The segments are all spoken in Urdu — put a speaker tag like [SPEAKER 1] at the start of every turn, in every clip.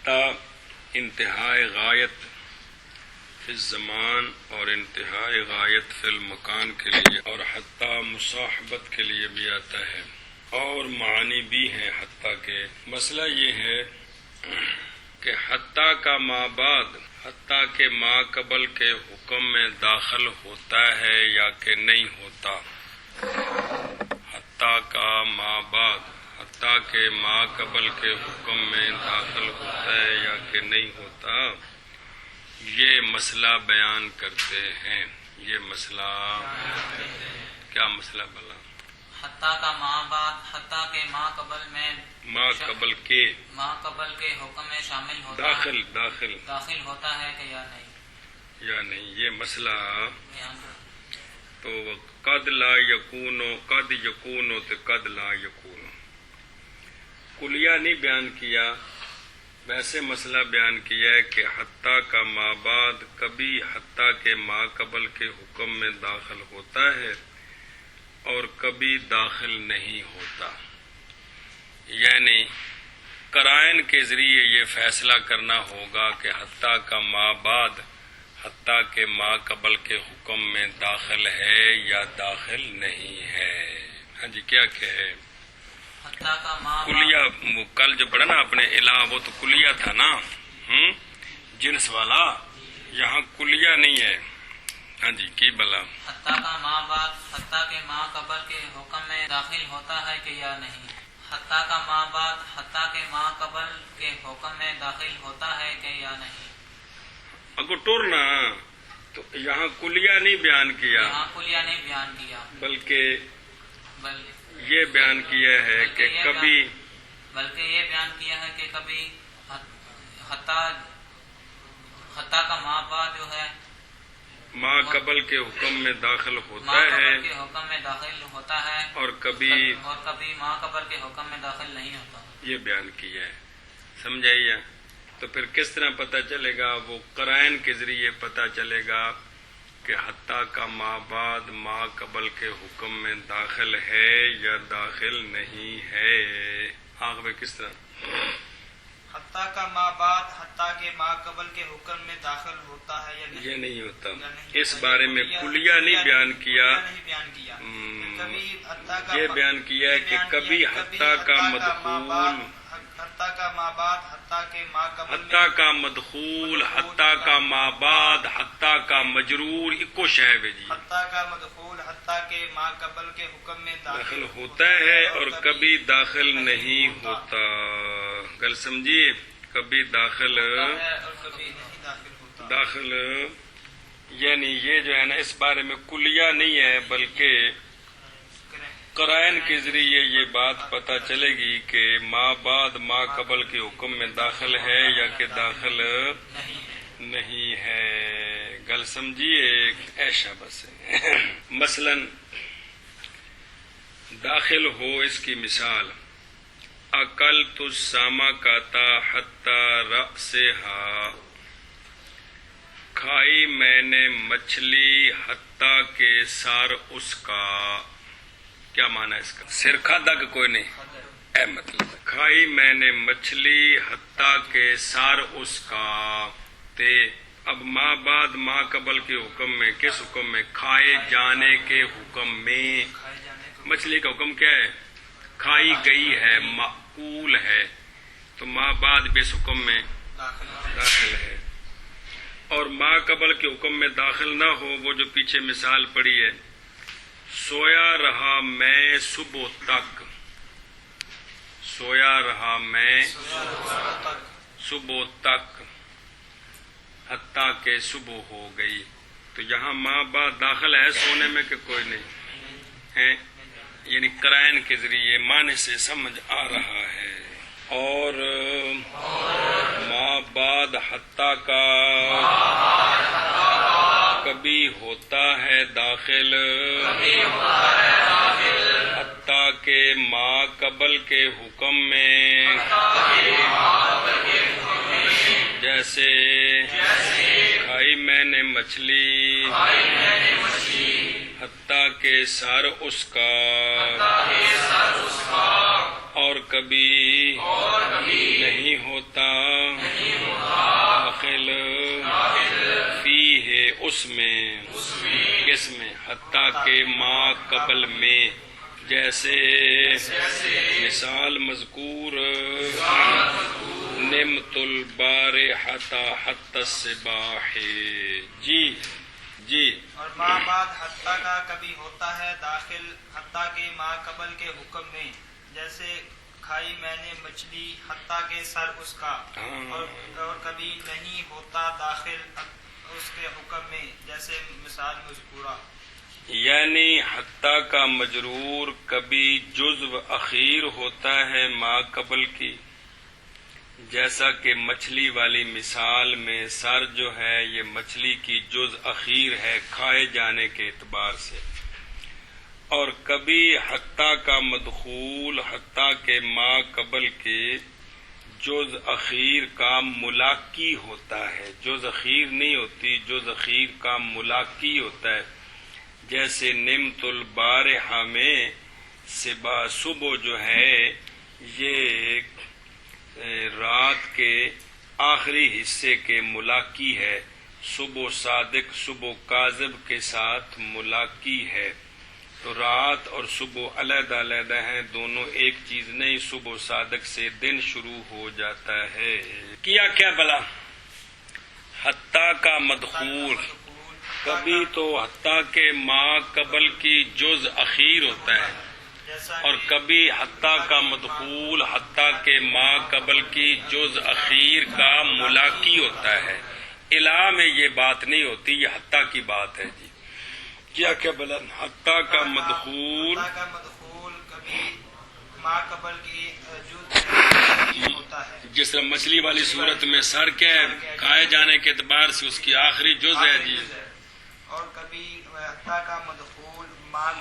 [SPEAKER 1] حتیٰ انتہائے غایت فی الزمان اور انتہائی غایت فی المکان کے لیے، اور حتیٰ مصاحبت کے لیے بھی آتا ہے، اور معنی بھی ہیں حتیٰ کے۔ مسئلہ یہ ہے کہ حتیٰ کا ما بعد حتیٰ کے ما قبل کے حکم میں داخل ہوتا ہے یا کہ نہیں ہوتا۔ حتیٰ کا ما بعد حتیٰ کے ما قبل کے حکم میں داخل ہوتا ہے یا کہ نہیں ہوتا، یہ مسئلہ بیان کرتے ہیں۔ یہ مسئلہ کیا مسئلہ بلا؟
[SPEAKER 2] حتیٰ کا ما بعد حتیٰ کے ما قبل میں
[SPEAKER 1] ما قبل کے
[SPEAKER 2] حکم میں شامل ہوتا داخل ہوتا ہے کہ یا نہیں،
[SPEAKER 1] یہ مسئلہ تو قد لا یکون، قد یکون تو قد لا یکون، کلیہ نہیں بیان کیا، ویسے مسئلہ بیان کیا ہے کہ حتیٰ کا ما بعد کبھی حتیٰ کے ما قبل کے حکم میں داخل ہوتا ہے اور کبھی داخل نہیں ہوتا، یعنی قرائن کے ذریعے یہ فیصلہ کرنا ہوگا کہ حتیٰ کا ما بعد حتیٰ کے ما قبل کے حکم میں داخل ہے یا داخل نہیں ہے۔ ہاں جی، کیا ہے کلیہ؟ کل جو پڑھا نا اپنے علاوہ، وہ تو کلیہ تھا نا، جنس والا، یہاں کلیہ نہیں ہے۔ ہاں جی، کی بلا؟
[SPEAKER 2] حتیٰ کا ما بعد حتیٰ کے ما قبل کے حکم میں داخل ہوتا ہے کہ یا نہیں۔ حتیٰ کا ما بعد حتیٰ کے ما قبل کے حکم میں داخل ہوتا ہے کہ یا نہیں۔
[SPEAKER 1] اگر ٹورنا تو یہاں کلیہ نہیں بیان کیا، بلکہ یہ بیان کیا ہے کہ کبھی
[SPEAKER 2] حتیٰ کا ما بعد جو ہے
[SPEAKER 1] ما قبل کے حکم میں داخل ہوتا ہے اور کبھی
[SPEAKER 2] ما قبل کے حکم میں داخل نہیں ہوتا،
[SPEAKER 1] یہ بیان کیا ہے۔ سمجھائیے؟ تو پھر کس طرح پتہ چلے گا؟ وہ قرائن کے ذریعے پتہ چلے گا کہ حتیٰ کا ما بعد ما قبل کے حکم میں داخل ہے یا داخل نہیں ہے۔ آخر کس طرح؟
[SPEAKER 3] حتیٰ کا ما بعد حتیٰ کے ما قبل کے حکم میں داخل ہوتا ہے یا نہیں؟
[SPEAKER 1] یہ نہیں ہوتا، اس بارے میں کلیہ نہیں بیان کیا، یہ بیان کیا ہے کہ کبھی حتیٰ کا مدخول،
[SPEAKER 3] حتیٰ کا ما بعد حتیٰ کے ما قبل،
[SPEAKER 1] حتیٰ کا مدخول، حتیٰ کا ما بعد، حتیٰ کا مجرور، اکو شہب ہے جی۔
[SPEAKER 3] حتیٰ کا مدخول حتیٰ کے ما قبل کے حکم میں
[SPEAKER 1] داخل ہوتا ہے اور کبھی داخل نہیں ہوتا۔ گل سمجھیے؟ کبھی داخل یعنی یہ جو ہے نا، اس بارے میں کلیہ نہیں ہے، بلکہ قرائن کے ذریعے یہ بات پتہ چلے گی کہ ما بعد ما قبل کے حکم میں داخل ہے یا کہ داخل نہیں ہے۔ گل سمجھیے؟ ایشا بس ہے۔ مثلا داخل ہو، اس کی مثال اکلت السمکۃ حتی رأسہا، کھائی میں نے مچھلی حتیٰ کے سر اس کا۔ کیا معنی ہے اس کا؟ سر کھادا کہ کوئی نہیں؟ اے مطلب کھائی میں نے مچھلی حتیٰ کے سر اس کا۔ تے اب ما بعد ما قبل کے حکم میں، کس حکم میں؟ کھائے جانے کے حکم میں۔ مچھلی کا حکم کیا ہے؟ کھائی گئی ہے، معقول ہے، تو ما بعد بھی اس حکم میں داخل ہے۔ اور ما قبل کے حکم میں داخل نہ ہو، وہ جو پیچھے مثال پڑی ہے، سویا رہا میں صبح تک، سویا رہا میں صبح تک حتیٰ کہ صبح ہو گئی، تو یہاں ما بعد داخل ہے سونے میں کہ کوئی نہیں ہے؟ یعنی قرائن کے ذریعے معنی سے سمجھ آ رہا ہے۔ اور ما بعد حتیٰ کا کبھی ہوتا ہے داخل حتیٰ کے ما قبل کے حکم میں، جیسے کھائی میں نے مچھلی حتیٰ کہ سر اس کا، اور کبھی نہیں ہوتا داخل فی ہے اس میں کس میں حتیٰ کہ ما قبل میں جیسے مثال مذکور نمت البارحۃ حتی الصباح جی
[SPEAKER 3] اور ما بعد حتیٰ کا کبھی ہوتا ہے داخل حتیٰ کے ما قبل کے حکم میں جیسے کھائی میں نے مچھلی حتیٰ کے سر اس کا اور کبھی نہیں ہوتا داخل اس کے حکم میں جیسے مثال مذکورہ
[SPEAKER 1] یعنی حتیٰ کا مجرور کبھی جزو اخیر ہوتا ہے ما قبل کی جیسا کہ مچھلی والی مثال میں سر جو ہے یہ مچھلی کی جز اخیر ہے کھائے جانے کے اعتبار سے، اور کبھی حتیٰ کا مدخول حتیٰ کے ما قبل کے جز اخیر کا ملاقی ہوتا ہے، جز اخیر نہیں ہوتی، جز اخیر کا ملاقی ہوتا ہے، جیسے نمت البارحہ میں صبح جو ہے یہ رات کے آخری حصے کے ملاقی ہے، صبح صادق صبح کاذب کے ساتھ ملاقی ہے، تو رات اور صبح علیحدہ علیحدہ ہیں، دونوں ایک چیز نہیں، صبح صادق سے دن شروع ہو جاتا ہے۔ کیا کیا بلا حتیٰ کا مدخول کبھی تو حتیٰ کے ما قبل کی جز اخیر ہوتا ہے، اور کبھی حتیٰ کا مدخول حتیٰ کے ما قبل کی جز اخیر کا ملاقی ہوتا ہے۔ الا میں یہ بات نہیں ہوتی، یہ حتیٰ کی بات ہے جی۔ کیا کیا بلا حتیٰ کا مدخول
[SPEAKER 3] کبھی ما قبل کی جز ہوتا ہے،
[SPEAKER 1] جس طرح مچھلی والی صورت میں سر کیا ہے کھائے جانے کے اعتبار سے اس کی آخری جز ہے جی،
[SPEAKER 3] اور کبھی حتیٰ کا مدخول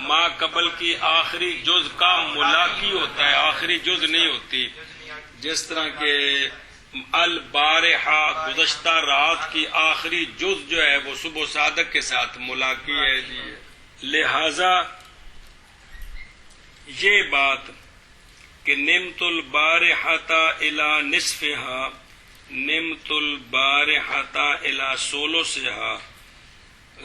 [SPEAKER 1] ما قبل کی آخری جز کا ملاقی ہوتا ہے، آخری جز نہیں ہوتی، جس طرح کہ البارحہ گزشتہ رات کی آخری جز جو ہے وہ صبح صادق کے ساتھ ملاقی ہے جی۔ لہذا یہ بات کہ نمت البارحۃ الی نصفہا، نمت البارحۃ الی ثلثہا،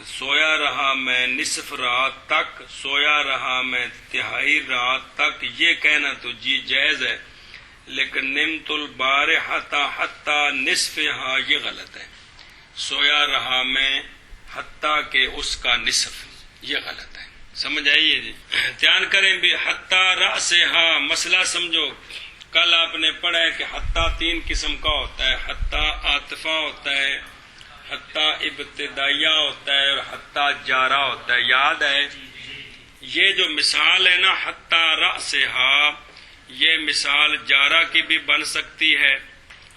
[SPEAKER 1] سویا رہا میں نصف رات تک، سویا رہا میں تہائی رات تک، یہ کہنا تو جی جائز ہے، لیکن نمت البارحۃ حتی نصفہا یہ غلط ہے، سویا رہا میں حتیٰ کہ اس کا نصف، یہ غلط ہے، سمجھ آئیے جی۔ دھیان کریں بھی حتیٰ رأسہا مسئلہ سمجھو، کل آپ نے پڑھا ہے کہ حتیٰ 3 قسم کا ہوتا ہے، حتیٰ عاطفہ ہوتا ہے، حتیٰ ابتدائیہ ہوتا ہے، اور حتیٰ جارہ ہوتا ہے، یاد ہے؟ یہ جو مثال ہے نا حتیٰ رأسہا، یہ مثال جارہ کی بھی بن سکتی ہے،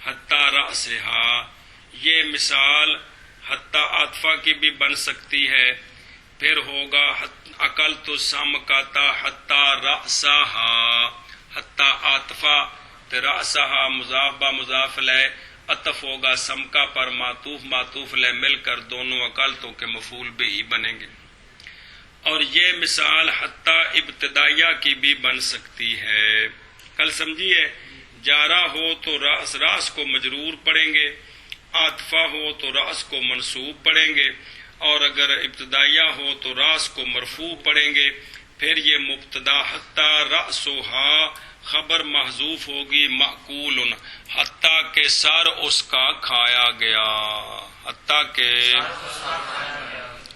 [SPEAKER 1] حتیٰ رأسہا، یہ مثال حتیٰ عاطفہ کی بھی بن سکتی ہے، پھر ہوگا اکلت السمکۃ حتیٰ رأسہا، حتیٰ عاطفہ، پھر رأسہا مضاف با مضاف الیہ، عطف ہوگا سمکا پر معطوف معطوف لے مل کر دونوں اکلتوں کے مفعول بھی بنیں گے، اور یہ مثال حتیٰ ابتدائیہ کی بھی بن سکتی ہے۔ کل سمجھیے، جارہ ہو تو راس کو مجرور پڑھیں گے، عاطفہ ہو تو راس کو منصوب پڑھیں گے، اور اگر ابتدائیہ ہو تو راس کو مرفوع پڑھیں گے، پھر یہ مبتدا حتیٰ رأسہا خبر محذوف ہوگی معقول، حتیٰ کہ سر اس کا کھایا گیا، حتیٰ کہ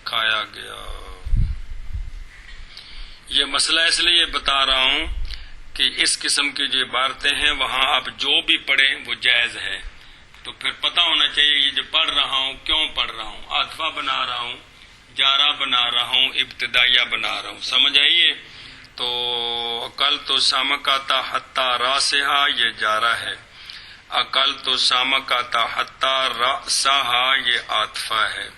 [SPEAKER 1] کھایا گیا۔ یہ مسئلہ اس لیے بتا رہا ہوں کہ اس قسم کی جو عبارتیں ہیں وہاں آپ جو بھی پڑھیں وہ جائز ہے، تو پھر پتہ ہونا چاہیے یہ جو پڑھ رہا ہوں کیوں پڑھ رہا ہوں، عاطفہ بنا رہا ہوں، جارہ بنا رہا ہوں، ابتدائیہ بنا رہا ہوں، سمجھ آئیے؟ تو اکلت السمکۃ حتیٰ رأسہا یہ جارہ ہے، اکلت السمکۃ حتیٰ رأسہا یہ عاطفہ ہے،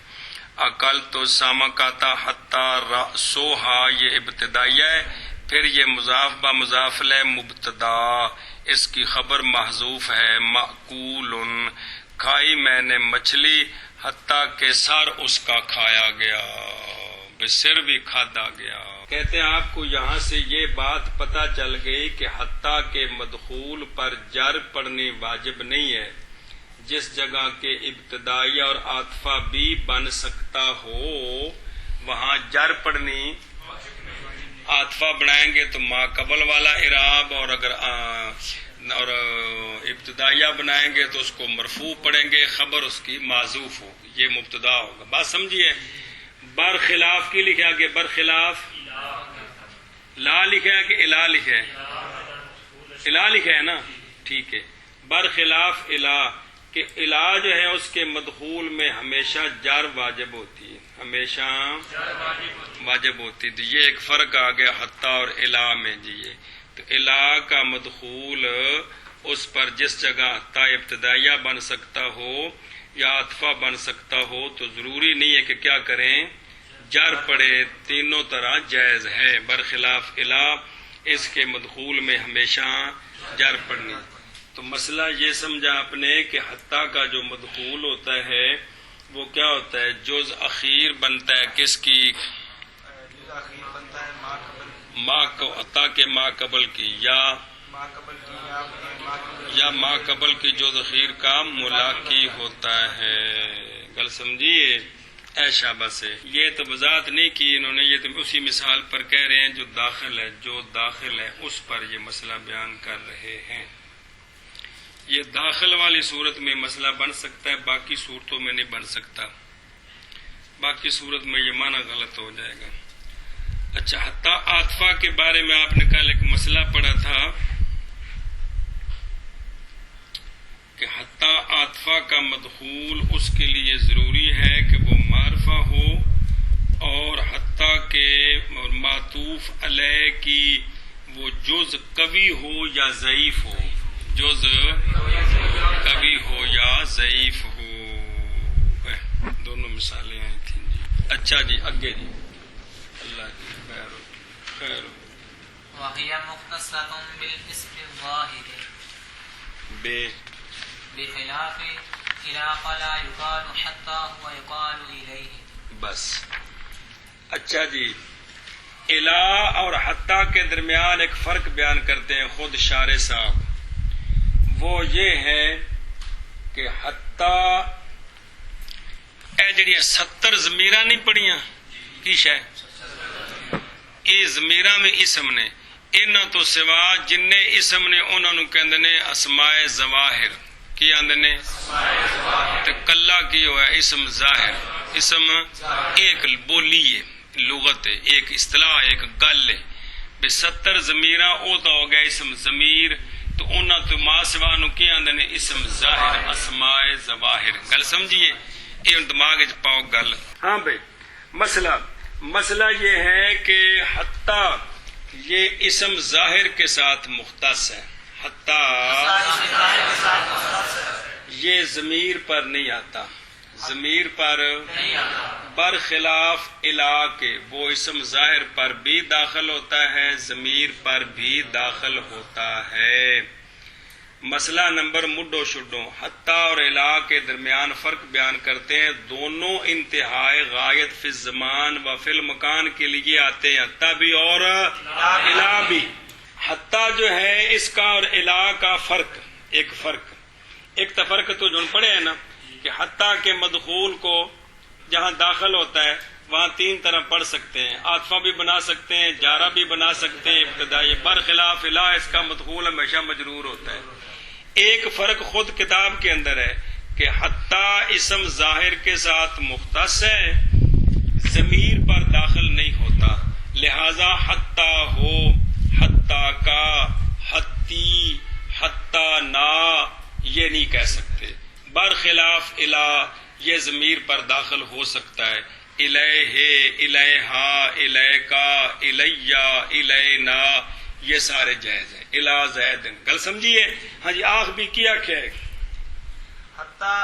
[SPEAKER 1] اکلت السمکۃ حتیٰ رأسہا یہ ابتدائیہ ہے، پھر یہ مضاف با مضاف الیہ مبتدا، اس کی خبر محذوف ہے معقول، کھائی میں نے مچھلی حتیٰ کہ سر اس کا کھایا گیا۔ سر بھی کھادا گیا. کہتے ہیں آپ کو یہاں سے یہ بات پتہ چل گئی کہ حتیٰ کے مدخول پر جر پڑنی واجب نہیں ہے. جس جگہ کے ابتدائیہ اور عاطفہ بھی بن سکتا ہو وہاں جر پڑنی. عاطفہ بنائیں گے تو ما قبل والا اعراب، اور اگر اور ابتدائیہ بنائیں گے تو اس کو مرفوع پڑھیں گے، خبر اس کی معذوف ہو، یہ مبتدا ہوگا. بات سمجھیے. برخلاف کی لکھا کہ برخلاف لا لکھا ہے کہ الا لکھا ہے؟ الا لکھا ہے نا، ٹھیک ہے. برخلاف الا کہ الا جو ہے اس کے مدخول میں ہمیشہ جر واجب ہوتی ہے، ہمیشہ واجب ہوتی ہے. تو یہ ایک فرق آ گیا حتیٰ اور الا میں. جی تو الا کا مدخول اس پر جس جگہ حتیٰ ابتدائیہ بن سکتا ہو یا عاطفہ بن سکتا ہو تو ضروری نہیں ہے کہ کیا کریں، جر پڑے. تینوں طرح جائز ہے. برخلاف الا اس کے مدخول میں ہمیشہ جر پڑنی. تو مسئلہ یہ سمجھا آپ نے کہ حتیٰ کا جو مدخول ہوتا ہے وہ کیا ہوتا ہے، جز اخیر بنتا ہے کس کی؟ ما حتیٰ کے ما قبل کی یا ما قبل کی جز اخیر کا ملاقی ہوتا ہے. گل سمجھیے. اے شاباش ہے. یہ تو وضاحت نہیں کی انہوں نے، یہ تو اسی مثال پر کہہ رہے ہیں جو داخل ہے اس پر یہ مسئلہ بیان کر رہے ہیں. یہ داخل والی صورت میں مسئلہ بن سکتا ہے، باقی صورتوں میں نہیں بن سکتا. باقی صورت میں یہ معنی غلط ہو جائے گا. اچھا، حتیٰ عاطفہ کے بارے میں آپ نے کل ایک مسئلہ پڑھا تھا کہ حتیٰ عاطفہ کا مدخول اس کے لیے ضروری ہے کہ وہ معرفہ ہو اور حتیٰ کے معطوف علیہ کی وہ جز قوی ہو یا ضعیف ہو، جز قوی ہو یا ضعیف ہو. دونوں مثالیں آئی تھیں. جی اچھا جی آگے جی. اللہ کی خیر.
[SPEAKER 2] وهي مختصة بالاسم الظاهر بخلاف إلى فلا يقال حتى ويقال إليه.
[SPEAKER 1] بس. اچھا جی، الا اور حتیٰ کے درمیان ایک فرق بیان کرتے ہیں خود شارح صاحب. وہ یہ ہے کہ حتیٰ اے جڑی 70 ضمیراں نہیں پڑھیاں کی شے، اے ضمیراں میں اسم نے، انہاں تو سوا جن اسم نے انہاں نوں کہندے نے اسماء ظواہر. کی آندے نے؟ تے کلا کی ہوا ہے اسم ظاہر. اسم ایک بولی ہے، لغت ہے، ایک اصطلاح، ایک گل ہے. 70 ضمیراں او تو ہو گیا اسم ضمیر، تو انہاں تو ما سوا نو کی آندے نے اسم ظاہر، اسماء ظواہر. گل سمجھیے. یہ دماغ وچ پاؤ گل. ہاں بھائی، مسئلہ یہ ہے کہ حتیٰ یہ اسم ظاہر کے ساتھ مختص ہے. حتیٰ یہ ضمیر پر نہیں آتا، ضمیر پر برخلاف الا کے وہ اسم ظاہر پر بھی داخل ہوتا ہے، ضمیر پر بھی داخل ہوتا ہے. مسئلہ نمبر مڈو شڈو. حتیٰ اور الا کے درمیان فرق بیان کرتے ہیں. دونوں انتہائی غایت فی الزمان و فی المکان کے لیے آتے ہیں، حتیٰ بھی اور الا بھی. حتیٰ جو ہے اس کا اور الا کا فرق، ایک فرق تو جو پڑھے ہیں نا کہ حتیٰ کے مدخول کو جہاں داخل ہوتا ہے وہاں 3 طرح پڑھ سکتے ہیں، عاطفہ بھی بنا سکتے ہیں، جارہ بھی بنا سکتے ہیں، ابتدائی. برخلاف الا اس کا مدخول ہمیشہ مجرور ہوتا ہے. ایک فرق خود کتاب کے اندر ہے کہ حتیٰ اسم ظاہر کے ساتھ مختص ہے، ضمیر پر داخل نہیں ہوتا، لہذا حتیٰ ہو، حتیٰ کا، حتی، حتیٰ نا یہ نہیں کہہ سکتے. برخلاف الا یہ ضمیر پر داخل ہو سکتا ہے. الیہ، الیہا، الیکا، الیہ، الینا یہ سارے جائز ہیں. الا زید. گل سمجھیے. ہاں جی آخ بھی کیا کیا ہے؟ حتیٰ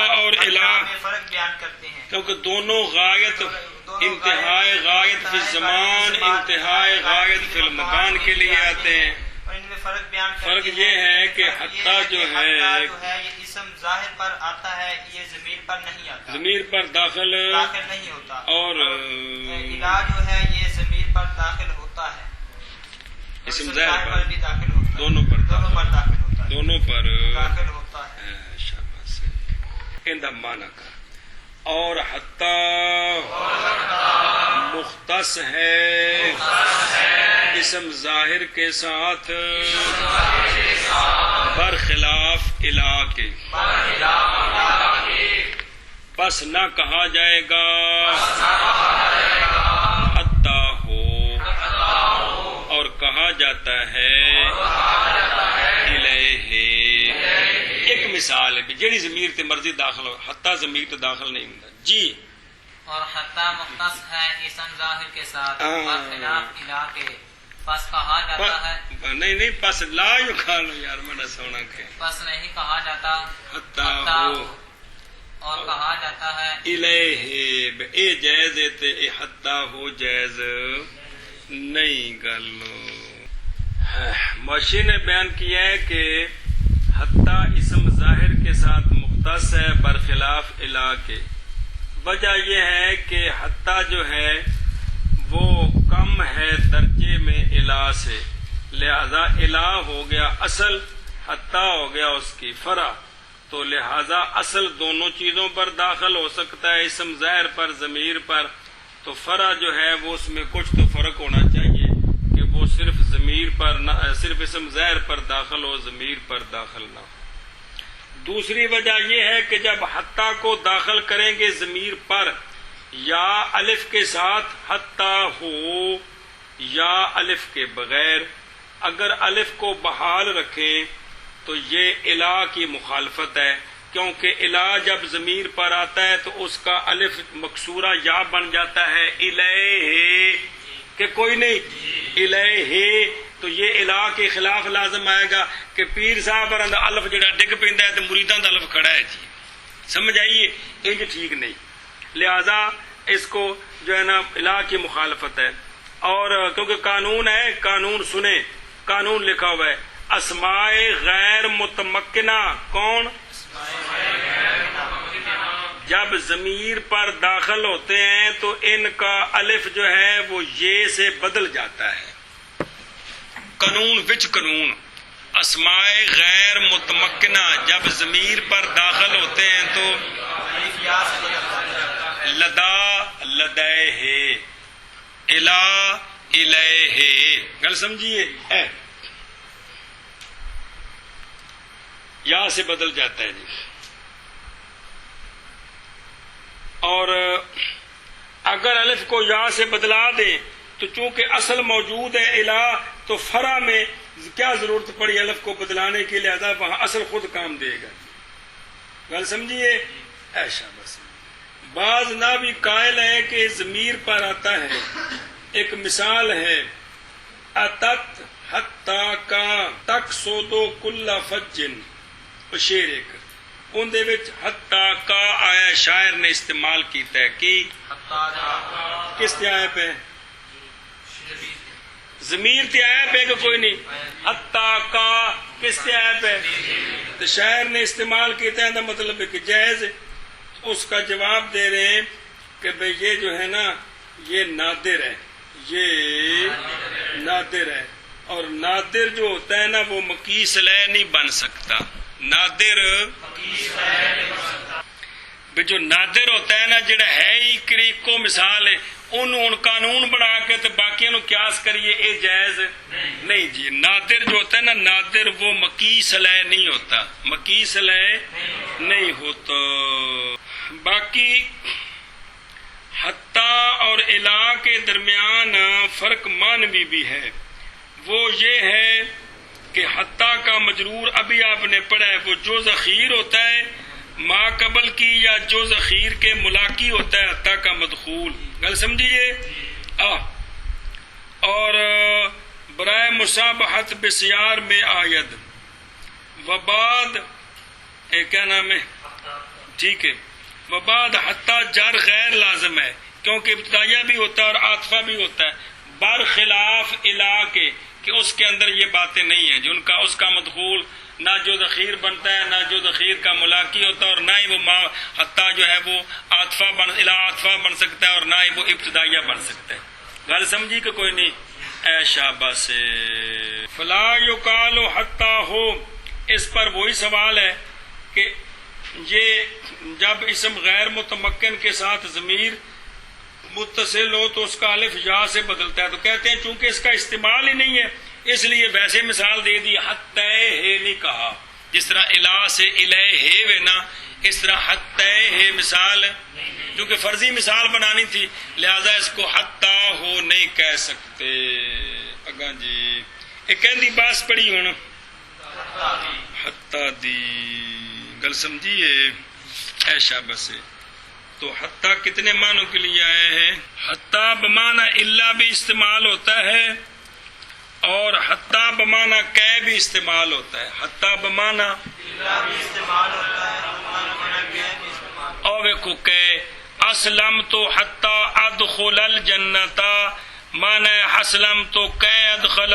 [SPEAKER 1] اور الا
[SPEAKER 3] میں فرق بیان کرتے ہیں
[SPEAKER 1] کیونکہ دونوں غایت، انتہائی غایت فی الزمان، انتہائی غایت فی المکان کے لیے آتے ہیں.
[SPEAKER 3] اور ان میں فرق بیان کرتے
[SPEAKER 1] فرق
[SPEAKER 3] ہیں.
[SPEAKER 1] یہ ہے کہ حتیٰ جو ہے
[SPEAKER 3] یہ اسم ظاہر پر آتا ہے یہ ضمیر پر نہیں آتا،
[SPEAKER 1] ضمیر پر داخل
[SPEAKER 3] نہیں ہوتا،
[SPEAKER 1] اور
[SPEAKER 3] الہ جو ہے یہ ضمیر پر داخل ہوتا ہے،
[SPEAKER 1] اسم ظاہر پر
[SPEAKER 3] بھی داخل ہوتا ہے،
[SPEAKER 1] دونوں پر
[SPEAKER 3] داخل ہوتا ہے،
[SPEAKER 1] دونوں پر
[SPEAKER 3] داخل ہوتا ہے۔
[SPEAKER 1] شاباش، اندہ معنی کا اور حتی مختص ہے اسم ظاہر کے ساتھ برخلاف الہ کے، پس نہ کہا جائے گا حتی ہو، اور کہا جاتا ہے الیہ۔ ایک مثال ہے جیڑی ضمیر تے مرضی داخل ہو، حتی ضمیر تے داخل نہیں ہوندا جی۔
[SPEAKER 2] اور حتی مختص ہے اسم ظاہر کے ساتھ برخلاف الہ کے، پس کہا جاتا ہے
[SPEAKER 1] نہیں پس لا یو کھالو یار منا سونا کے،
[SPEAKER 2] پس نہیں کہا جاتا
[SPEAKER 1] حتی
[SPEAKER 2] حتی
[SPEAKER 1] ہو
[SPEAKER 2] ہو، اور کہا جاتا ہے
[SPEAKER 1] الیہ، اے جائز ہے تے اے حتی ہو جائز نہیں گلو۔ معاشی نے بیان کیا ہے کہ حتی اسم ظاہر کے ساتھ مختص ہے برخلاف الہ کے۔ وجہ یہ ہے کہ حتی جو ہے وہ کم ہے درجے میں الہ سے، لہذا الہ ہو گیا اصل، حتی ہو گیا اس کی فرع، تو لہذا اصل دونوں چیزوں پر داخل ہو سکتا ہے، اسم ظاہر پر ضمیر پر، تو فرع جو ہے وہ اس میں کچھ تو فرق ہونا چاہیے کہ وہ صرف ضمیر پر نہ، صرف اسم ظاہر پر داخل ہو، ضمیر پر داخل نہ ہو۔ دوسری وجہ یہ ہے کہ جب حتی کو داخل کریں گے ضمیر پر یا الف کے ساتھ حتی ہو یا الف کے بغیر، اگر الف کو بحال رکھیں تو یہ الہ کی مخالفت ہے، کیونکہ الہ جب ضمیر پر آتا ہے تو اس کا الف مکسورہ یا بن جاتا ہے الیہ، کہ کوئی نہیں الیہ، تو یہ الہ کے خلاف لازم آئے گا کہ پیر صاحب پر الف جڑا ڈگ پیندا ہے تو مریداں دا الف کھڑا ہے جی، سمجھ آئیے، انج ٹھیک نہیں، لہذا اس کو جو ہے نا الہ کی مخالفت ہے۔ اور کیونکہ قانون ہے، قانون سنیں، قانون لکھا ہوا ہے اسماء غیر متمکنہ، کون؟ جب ضمیر پر داخل ہوتے ہیں تو ان کا الف جو ہے وہ یہ سے بدل جاتا ہے، قانون وچ قانون اسماء غیر متمکنہ جب ضمیر پر داخل ہوتے ہیں تو لدا لدیہ، الہ الیہ، گل سمجھیے، یا سے بدل جاتا ہے جی۔ اور اگر الف کو یا سے بدلا دیں تو چونکہ اصل موجود ہے الہ، تو فرع میں کیا ضرورت پڑی الف کو بدلانے کی، لہذا وہاں اصل خود کام دے گا، گل سمجھیے، ایسا بس۔ بعض نہ بھی قائل ہے کہ ضمیر پر آتا ہے، ایک مثال ہے اتت حتی کا تک سودو کل فجن، شعر ایک ان دے وچ حتی کا آیا شاعر نے استعمال کیتا ہے کہ کس تے آیا پہ؟ ضمیر تے آیا پہ کہ کوئی نہیں؟ حتی کا کس تے آیا پہ؟ تو شاعر نے استعمال کیتا ہے، مطلب ہے کہ جائز۔ اس کا جواب دے رہے ہیں کہ بھئی یہ جو ہے نا یہ نادر ہے، یہ نادر ہے، اور نادر جو ہوتا ہے نا وہ مقیس لے نہیں بن سکتا، نادر جو نادر ہوتا ہے نا جڑا ہے ہی کو مثال ہے، انہوں قانون بنا کے تو باقی نو قیاس کریے، اے جائز نہیں جی۔ نادر جو ہوتا ہے نا، نادر وہ مقیس لے نہیں ہوتا، مقیس لے نہیں ہوتا۔ باقی حتی اور الہ کے درمیان فرق معنوی بھی ہے، وہ یہ ہے کہ حتی کا مجرور ابھی آپ نے پڑھا ہے وہ جز اخیر ہوتا ہے ما قبل کی، یا جز اخیر کے ملاقی ہوتا ہے حتی کا مدخول، گل سمجھیے۔ اور برائے مصابحت بسیار میں آید وبعد، کیا نام ہے، ٹھیک ہے، وبعد حتی جر غیر لازم ہے کیونکہ ابتدائیہ بھی ہوتا ہے اور عاطفہ بھی ہوتا ہے، برخلاف الہ کے کہ اس کے اندر یہ باتیں نہیں ہیں جو ان کا اس کا مدخول نہ جو ذخیر بنتا ہے، نہ جو ذخیر کا ملاقی ہوتا ہے، اور نہ ہی وہ ما حتیٰ جو ہے وہ عاطفہ بن سکتا ہے، اور نہ ہی وہ ابتدائیہ بن سکتا ہے. غل سمجھی کہ کوئی نہیں؟ اے شاباش. فلا یقال حتیٰ ہو، اس پر وہی سوال ہے کہ یہ جب اسم غیر متمکن کے ساتھ ضمیر متصل ہو تو اس کا الف یا سے بدلتا ہے، تو کہتے ہیں چونکہ اس کا استعمال ہی نہیں ہے اس لیے ویسے مثال دے دی، حتی ہے نہیں کہا. جس طرح الہ سے الیہ ہے نا، اس طرح حتی ہے مثال کیونکہ فرضی مثال بنانی تھی، لہذا اس کو حتی ہو نہیں کہہ سکتے. اگاں جی ایک کہندی باس پڑھی ہوں حتی دی، گل سمجھیے؟ ایشا بس. تو حتی کتنے معنوں کے لیے آئے ہیں؟ حتی بمعنی اللہ بھی استعمال ہوتا ہے، اور حتی بمعنی کہ بھی استعمال ہوتا ہے. حتی بمعنی اور ویکھو کہ اسلم تو حتی ادخل الجنتا، معنی اسلم تو کہ ادخل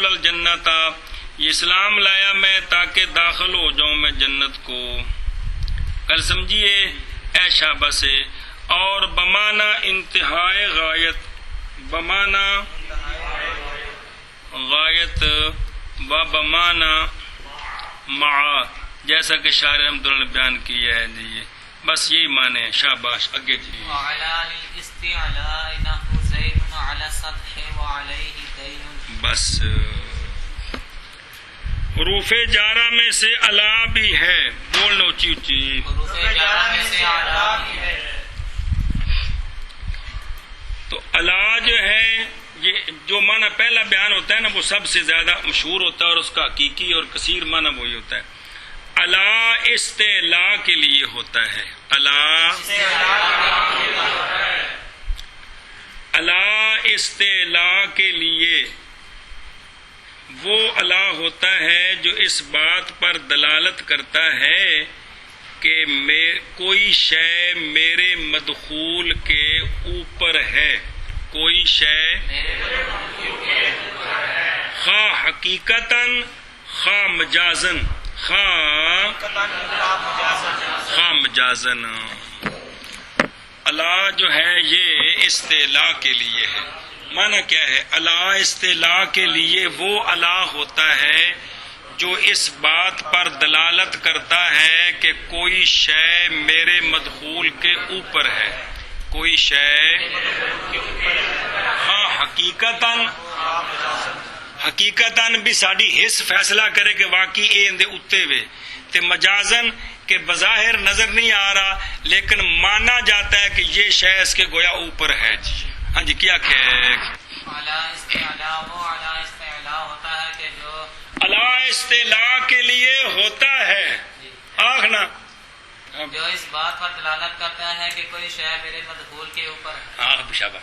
[SPEAKER 1] الجنتا، یہ اسلام لایا میں تاکہ داخل ہو جاؤں میں جنت کو. کل سمجھیے؟ اے شاباش. اور بمعنی انتہائے غایت، بمعنی غایت و بمعنی مع، جیسا کہ شاعر احمد اللہ نے بیان کیا ہے جی. بس یہی معنی ہے. شاباش. آگے جی. بس حروف جارہ میں سے الا بھی ہے، بولنا اونچی اونچی. تو الا جو ہے یہ جو معنی پہلا بیان ہوتا ہے نا وہ سب سے زیادہ مشہور ہوتا ہے، اور اس کا حقیقی اور کثیر معنی وہی ہوتا ہے. الا استعلا کے لیے ہوتا ہے. الا استعلا کے لیے وہ الا ہوتا ہے جو اس بات پر دلالت کرتا ہے کہ کوئی شے میرے مدخول کے اوپر ہے. کوئی شے خواہ حقیقتاً خواہ مجازن، خواہ مجازن. الا جو ہے یہ استعلا کے لیے ہے. معنی کیا ہے؟ الا استعلا کے لیے وہ الا ہوتا ہے جو اس بات پر دلالت کرتا ہے کہ کوئی شے میرے مدخول کے اوپر ہے. کوئی شے ہاں حقیقتاً بھی ساڈی حس فیصلہ کرے کہ واقعی اے اندے اتے وے، تے مجازن کہ بظاہر نظر نہیں آ رہا لیکن مانا جاتا ہے کہ یہ شے اس کے گویا اوپر ہے. جی ہاں جی کیا کہ
[SPEAKER 2] الا استعلا ہوتا ہے کہ جو
[SPEAKER 1] الا استعلا کے لیے ہوتا ہے. آخنا
[SPEAKER 2] جو اس بات پر دلالت کرتا ہے کہ کوئی شے میرے مدخول کے اوپر ہے.
[SPEAKER 1] ہاں شاباش.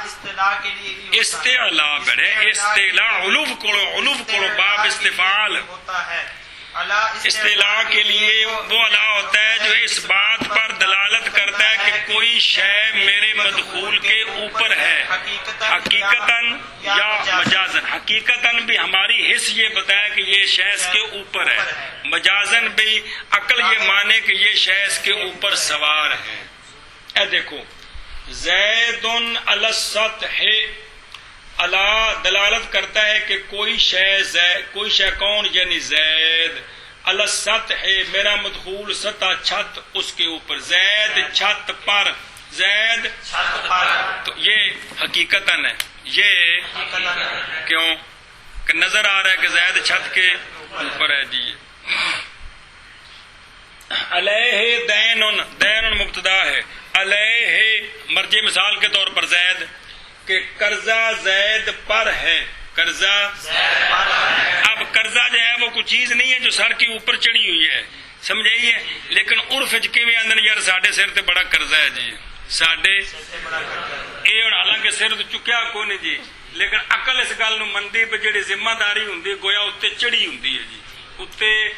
[SPEAKER 3] استعلا کے لیے
[SPEAKER 1] استعلا بڑے استعلا علو کو باب استفعال
[SPEAKER 3] ہوتا ہے.
[SPEAKER 1] استعلا کے لیے وہ الا ہوتا ہے جو اس بات پر دلالت کرتا ہے کہ کوئی شے میرے مدخول کے اوپر ہے. حقیقتاً یا مجازن. حقیقتاً بھی ہماری حس یہ بتایا کہ یہ شے اس کے اوپر ہے، مجازن بھی عقل یہ مانے کہ یہ شے اس کے اوپر سوار ہے. اے دیکھو زید علی السطح، الا دلالت کرتا ہے کہ کوئی شے کون؟ یعنی زید. علی السطح میرا مدخول سطح چھت اس کے اوپر. زید چھت پر، زید
[SPEAKER 3] چھت پر.
[SPEAKER 1] تو یہ حقیقتاً ہے. یہ کیوں کہ نظر آ رہا ہے کہ زید چھت کے اوپر ہے. جی علیہ دین مبتدا ہے. علیہ مرجع مثال کے طور پر زید کہ قرضہ زید پر ہے. قرضہ اب قرضہ جو ہے وہ کوئی چیز نہیں ہے جو سر کے اوپر چڑھی ہوئی ہے، سمجھائیے. لیکن عرف کیویں آندن یار ساڈے سر تے بڑا قرضہ ہے جی، ساڈے اے ہن حالانکہ سر تے چکیا کوئی نہیں جی، لیکن عقل اس گل نو مندی پہ جڑی ذمہ داری ہوندی گویا اتنے چڑھی ہوندی ہے جی، اتنے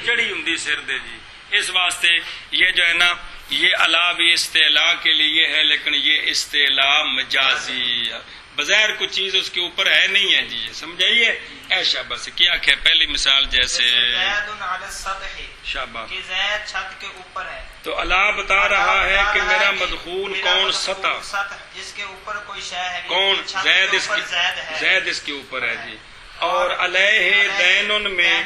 [SPEAKER 1] چڑھی ہوندی سر دے جی. اس واسطے یہ جو ہے نا یہ الا بھی استعلا کے لیے ہے، لیکن یہ استعلا مجازی بظاہر کوئی چیز اس کے اوپر ہے نہیں ہے جی، یہ سمجھائیے. ایشا بس کیا کہ پہلی مثال جیسے
[SPEAKER 3] زید علی السطح
[SPEAKER 1] شاباش،
[SPEAKER 3] کہ زید چھت کے اوپر ہے.
[SPEAKER 1] تو اللہ بتا رہا ہے کہ میرا مدخول
[SPEAKER 3] میرا
[SPEAKER 1] کون؟
[SPEAKER 3] مدخول
[SPEAKER 1] سطح.
[SPEAKER 3] سطح جس کے اوپر کوئی شے ہے.
[SPEAKER 1] کون؟
[SPEAKER 3] چھت
[SPEAKER 1] زید.
[SPEAKER 3] کے
[SPEAKER 1] اس
[SPEAKER 3] اوپر
[SPEAKER 1] کی
[SPEAKER 3] زید ہے.
[SPEAKER 1] زید اس کے اوپر ہے جی. اور علیہ دینن میں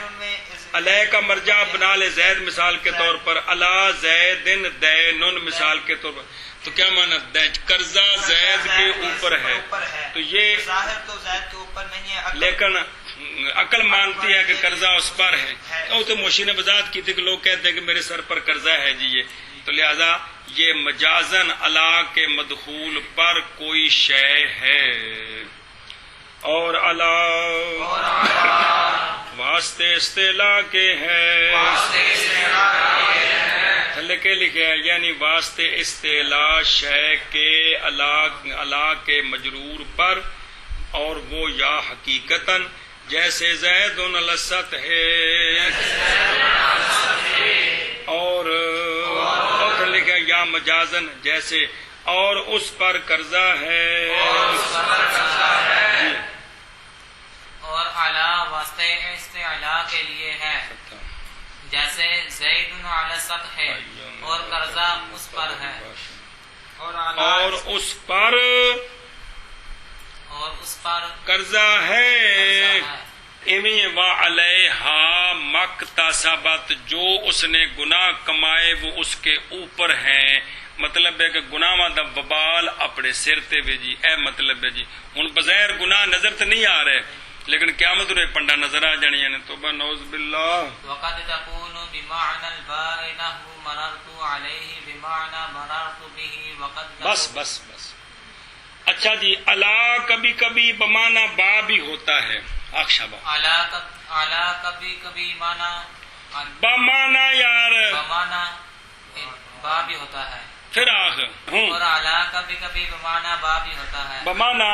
[SPEAKER 1] علیہ کا مرجع بنا لے زید مثال کے طور پر، علی زیدن دینن مثال کے طور پر. تو کیا مانا؟ قرضہ زید کے اوپر ہے. تو یہ
[SPEAKER 3] ظاہر تو زید کے اوپر نہیں ہے،
[SPEAKER 1] لیکن عقل مانتی ہے کہ قرضہ اس پر ہے. تو موشی نے وضاحت کی تھی کہ لوگ کہتے ہیں کہ میرے سر پر قرضہ ہے جی یہ، تو لہذا یہ مجازن علی کے مدخول پر کوئی شے ہے. اور علی واسطے استعلا کے ہے، تھلے کے لکھے ہے، یعنی واسطے استعلا شے کے علی کے مجرور پر، اور وہ یا حقیقتاً جیسے زید علی السطح ہے، اور لکھا یا مجازن جیسے اور اس پر قرضہ ہے.
[SPEAKER 2] اور اعلیٰ واسطے استعلا کے لیے ہے، جیسے زید علی السطح ہے اور قرضہ اس پر ہے.
[SPEAKER 1] اور اس پر قرضہ ہے. و علیہا مکتسبت، جو اس نے گناہ کمائے وہ اس کے اوپر ہیں. مطلب ہے کہ گناہ دا وبال اپنے سر تے وے جی. اے مطلب ہے جی ہن بظاہر گناہ نظر تے نہیں آ رہے، لیکن قیامت نوں پنڈا نظر آ جانیاں نے. توبہ نعوذ باللہ.
[SPEAKER 2] وقد تكون بمعنى الباء نحو مررت عليه بمعنى مررت به. وقد
[SPEAKER 1] بس بس بس. اچھا جی، الا کبھی کبھی بمانا با بھی ہوتا ہے. اکشبا
[SPEAKER 2] اعلیٰ کبھی کبھی مانا
[SPEAKER 1] بمانا یار
[SPEAKER 2] بمانا با بھی ہوتا ہے.
[SPEAKER 1] پھر آخ
[SPEAKER 2] اور اعلیٰ کبھی کبھی بمانا با بھی ہوتا ہے.
[SPEAKER 1] بمانا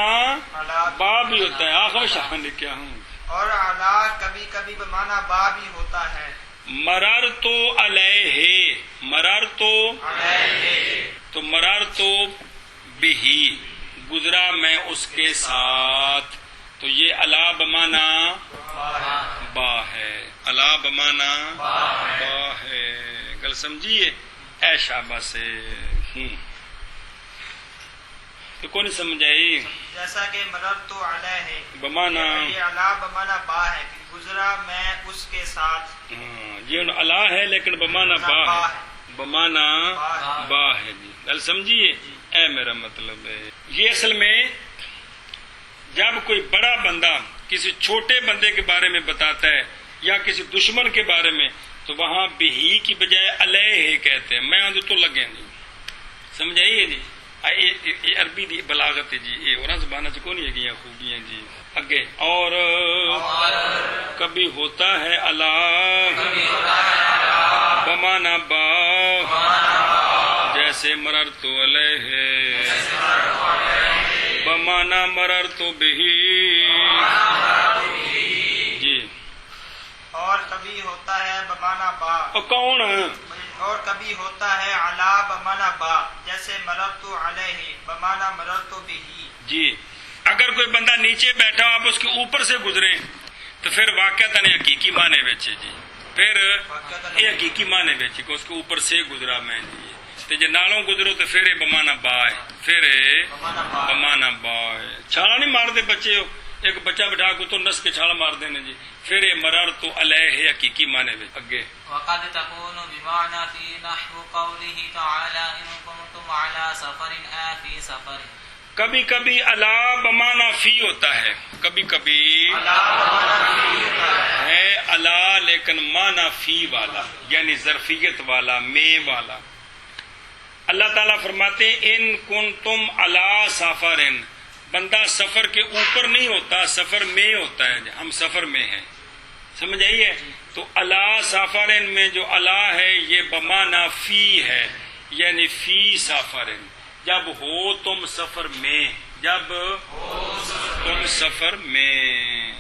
[SPEAKER 1] با بھی ہوتا ہے. آخر شاہ نے کیا ہوں.
[SPEAKER 3] اور اعلیٰ کبھی کبھی بمانا با بھی ہوتا ہے.
[SPEAKER 1] مرر تو علیہ، مرر تو مرر تو بھی، گزرا میں اس کے ساتھ. تو یہ الا بمانا با ہے، الا بمانا با ہے. گل سمجھیے. اے شابہ سے تو کون سمجھائی؟
[SPEAKER 3] جیسا کہ مرر تو علیہ ہے
[SPEAKER 1] بمانا،
[SPEAKER 3] یہ الا بمانا با ہے کہ گزرا میں اس کے ساتھ.
[SPEAKER 1] یہ الا ہے لیکن بمانا با ہے. بمانا با ہے جی. گل سمجھیے. اے میرا مطلب ہے یہ اصل میں جب کوئی بڑا بندہ کسی چھوٹے بندے کے بارے میں بتاتا ہے یا کسی دشمن کے بارے میں، تو وہاں بہی کی بجائے علیہ کہتے ہیں. میں تو لگے نہیں. سمجھائیے جی. یہ عربی دی بلاغت ہے جی. یہ اور زبانہ چ کون ہے گیا خوبیاں جی. اگے اور کبھی ہوتا ہے اللہ بمانا با، جیسے مرر تو علیہ بمانا مرر تو بہی جی.
[SPEAKER 3] اور کبھی ہوتا ہے بمانا با،
[SPEAKER 1] اور کون؟
[SPEAKER 3] اور کبھی ہوتا ہے علا بمانا با، جیسے مررت علیہ بمانا مررت بہ
[SPEAKER 1] جی. اگر کوئی بندہ نیچے بیٹھا آپ اس کے اوپر سے گزرے تو پھر واقعتاً حقیقی معنی وچ جی. پھر یہ حقیقی معنی وچ کہ اس کے اوپر سے گزرا میں جی. تے جے نالوں گزرو تو پھر بمانا با ہے، پھر بمانا با ہے. چھالا نہیں مار دے بچے ہو، ایک بچہ بٹھا کو تو نس کے چھال مار دینے جی. پھر مرر تو علیہ حقیقی معنی وچ. اگے
[SPEAKER 2] وقد تكون بمعنى في نحو قوله تعالى ان كنتم على سفر في سفر.
[SPEAKER 1] کبھی کبھی الا بمانا فی ہوتا ہے، کبھی کبھی ہے الا لیکن مانا فی والا، یعنی ظرفیت والا، میں والا. اللہ تعالیٰ فرماتے ان کنتم علی سفرن، بندہ سفر کے اوپر نہیں ہوتا، سفر میں ہوتا ہے. ہم سفر میں ہیں. سمجھ آئیے. تو علی سفرن میں جو علی ہے یہ بمانا فی ہے، یعنی فی سفرن. جب ہو تم سفر میں، جب تم سفر میں.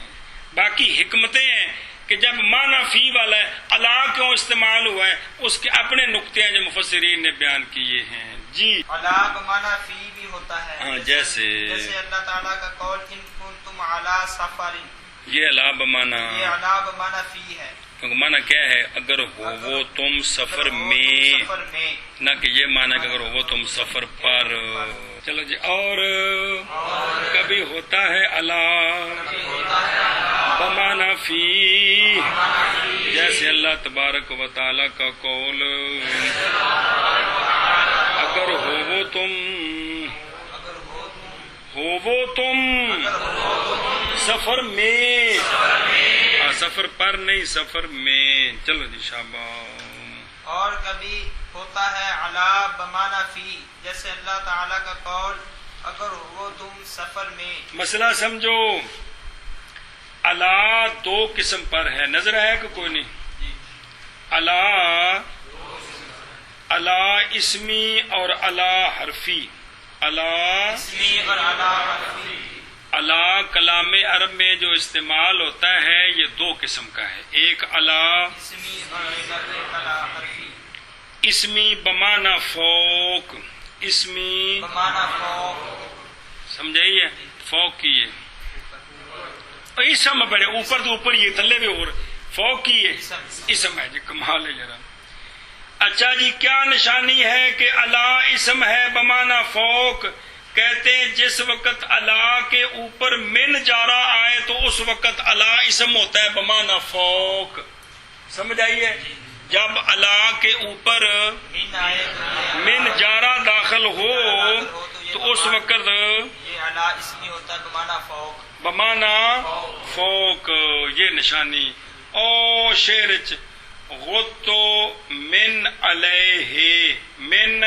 [SPEAKER 1] باقی حکمتیں ہیں کہ جب معنی فی والا ہے، علی کیوں استعمال ہوا ہے اس کے اپنے نقطے ہیں جو مفسرین نے بیان کیے ہیں. جی
[SPEAKER 3] علا بمانا فی بھی ہوتا ہے،
[SPEAKER 1] ہاں جیسے
[SPEAKER 3] اللہ تعالیٰ کا قول ان کنتم علی سفر،
[SPEAKER 1] یہ علا بمانا،
[SPEAKER 3] یہ علا بمانا فی ہے،
[SPEAKER 1] کیونکہ مانا کیا ہے اگر ہو وہ تم سفر میں، نہ کہ یہ مانا کہ اگر ہو وہ تم سفر پر. چلو جی. اور کبھی ہوتا ہے علا بمانا فی، جیسے اللہ تبارک و تعالی کا قول اگر ہو وہ تم سفر میں، سفر پر نہیں سفر میں. چلو جی شاباش.
[SPEAKER 3] اور کبھی ہوتا ہے علا بمانا فی، جیسے اللہ تعالیٰ کا قول اگر وہ تم سفر میں.
[SPEAKER 1] مسئلہ سمجھو. علا دو قسم پر ہے، نظر ہے کہ کوئی نہیں؟ علا اسمی اور علا حرفی.
[SPEAKER 3] اسمی اور علا حرفی.
[SPEAKER 1] علا کلام عرب میں جو استعمال ہوتا ہے یہ دو قسم کا ہے. ایک علا
[SPEAKER 3] اسمی اور علا حرفی.
[SPEAKER 1] اسمی بمانا فوق، اسمی
[SPEAKER 3] بمانا فوق،
[SPEAKER 1] سمجھائیے فوق کی ہے اسم بڑے اوپر تو اوپر یہ تھلے بھی اور فوق کی ہے اسم ہے جی. کمال ہے ذرا. اچھا جی کیا نشانی ہے کہ علا اسم ہے بمانا فوق؟ کہتے ہیں جس وقت علا کے اوپر من جارا آئے تو اس وقت علا اسم ہوتا ہے بمانا فوق. سمجھ آئیے؟ جب علا کے اوپر من جارا داخل ہو تو اس وقت
[SPEAKER 3] یہ علا اسمی ہوتا ہے بمانا فوق.
[SPEAKER 1] بمانا فوق. یہ نشانی. او شعر غتو من علیہ، من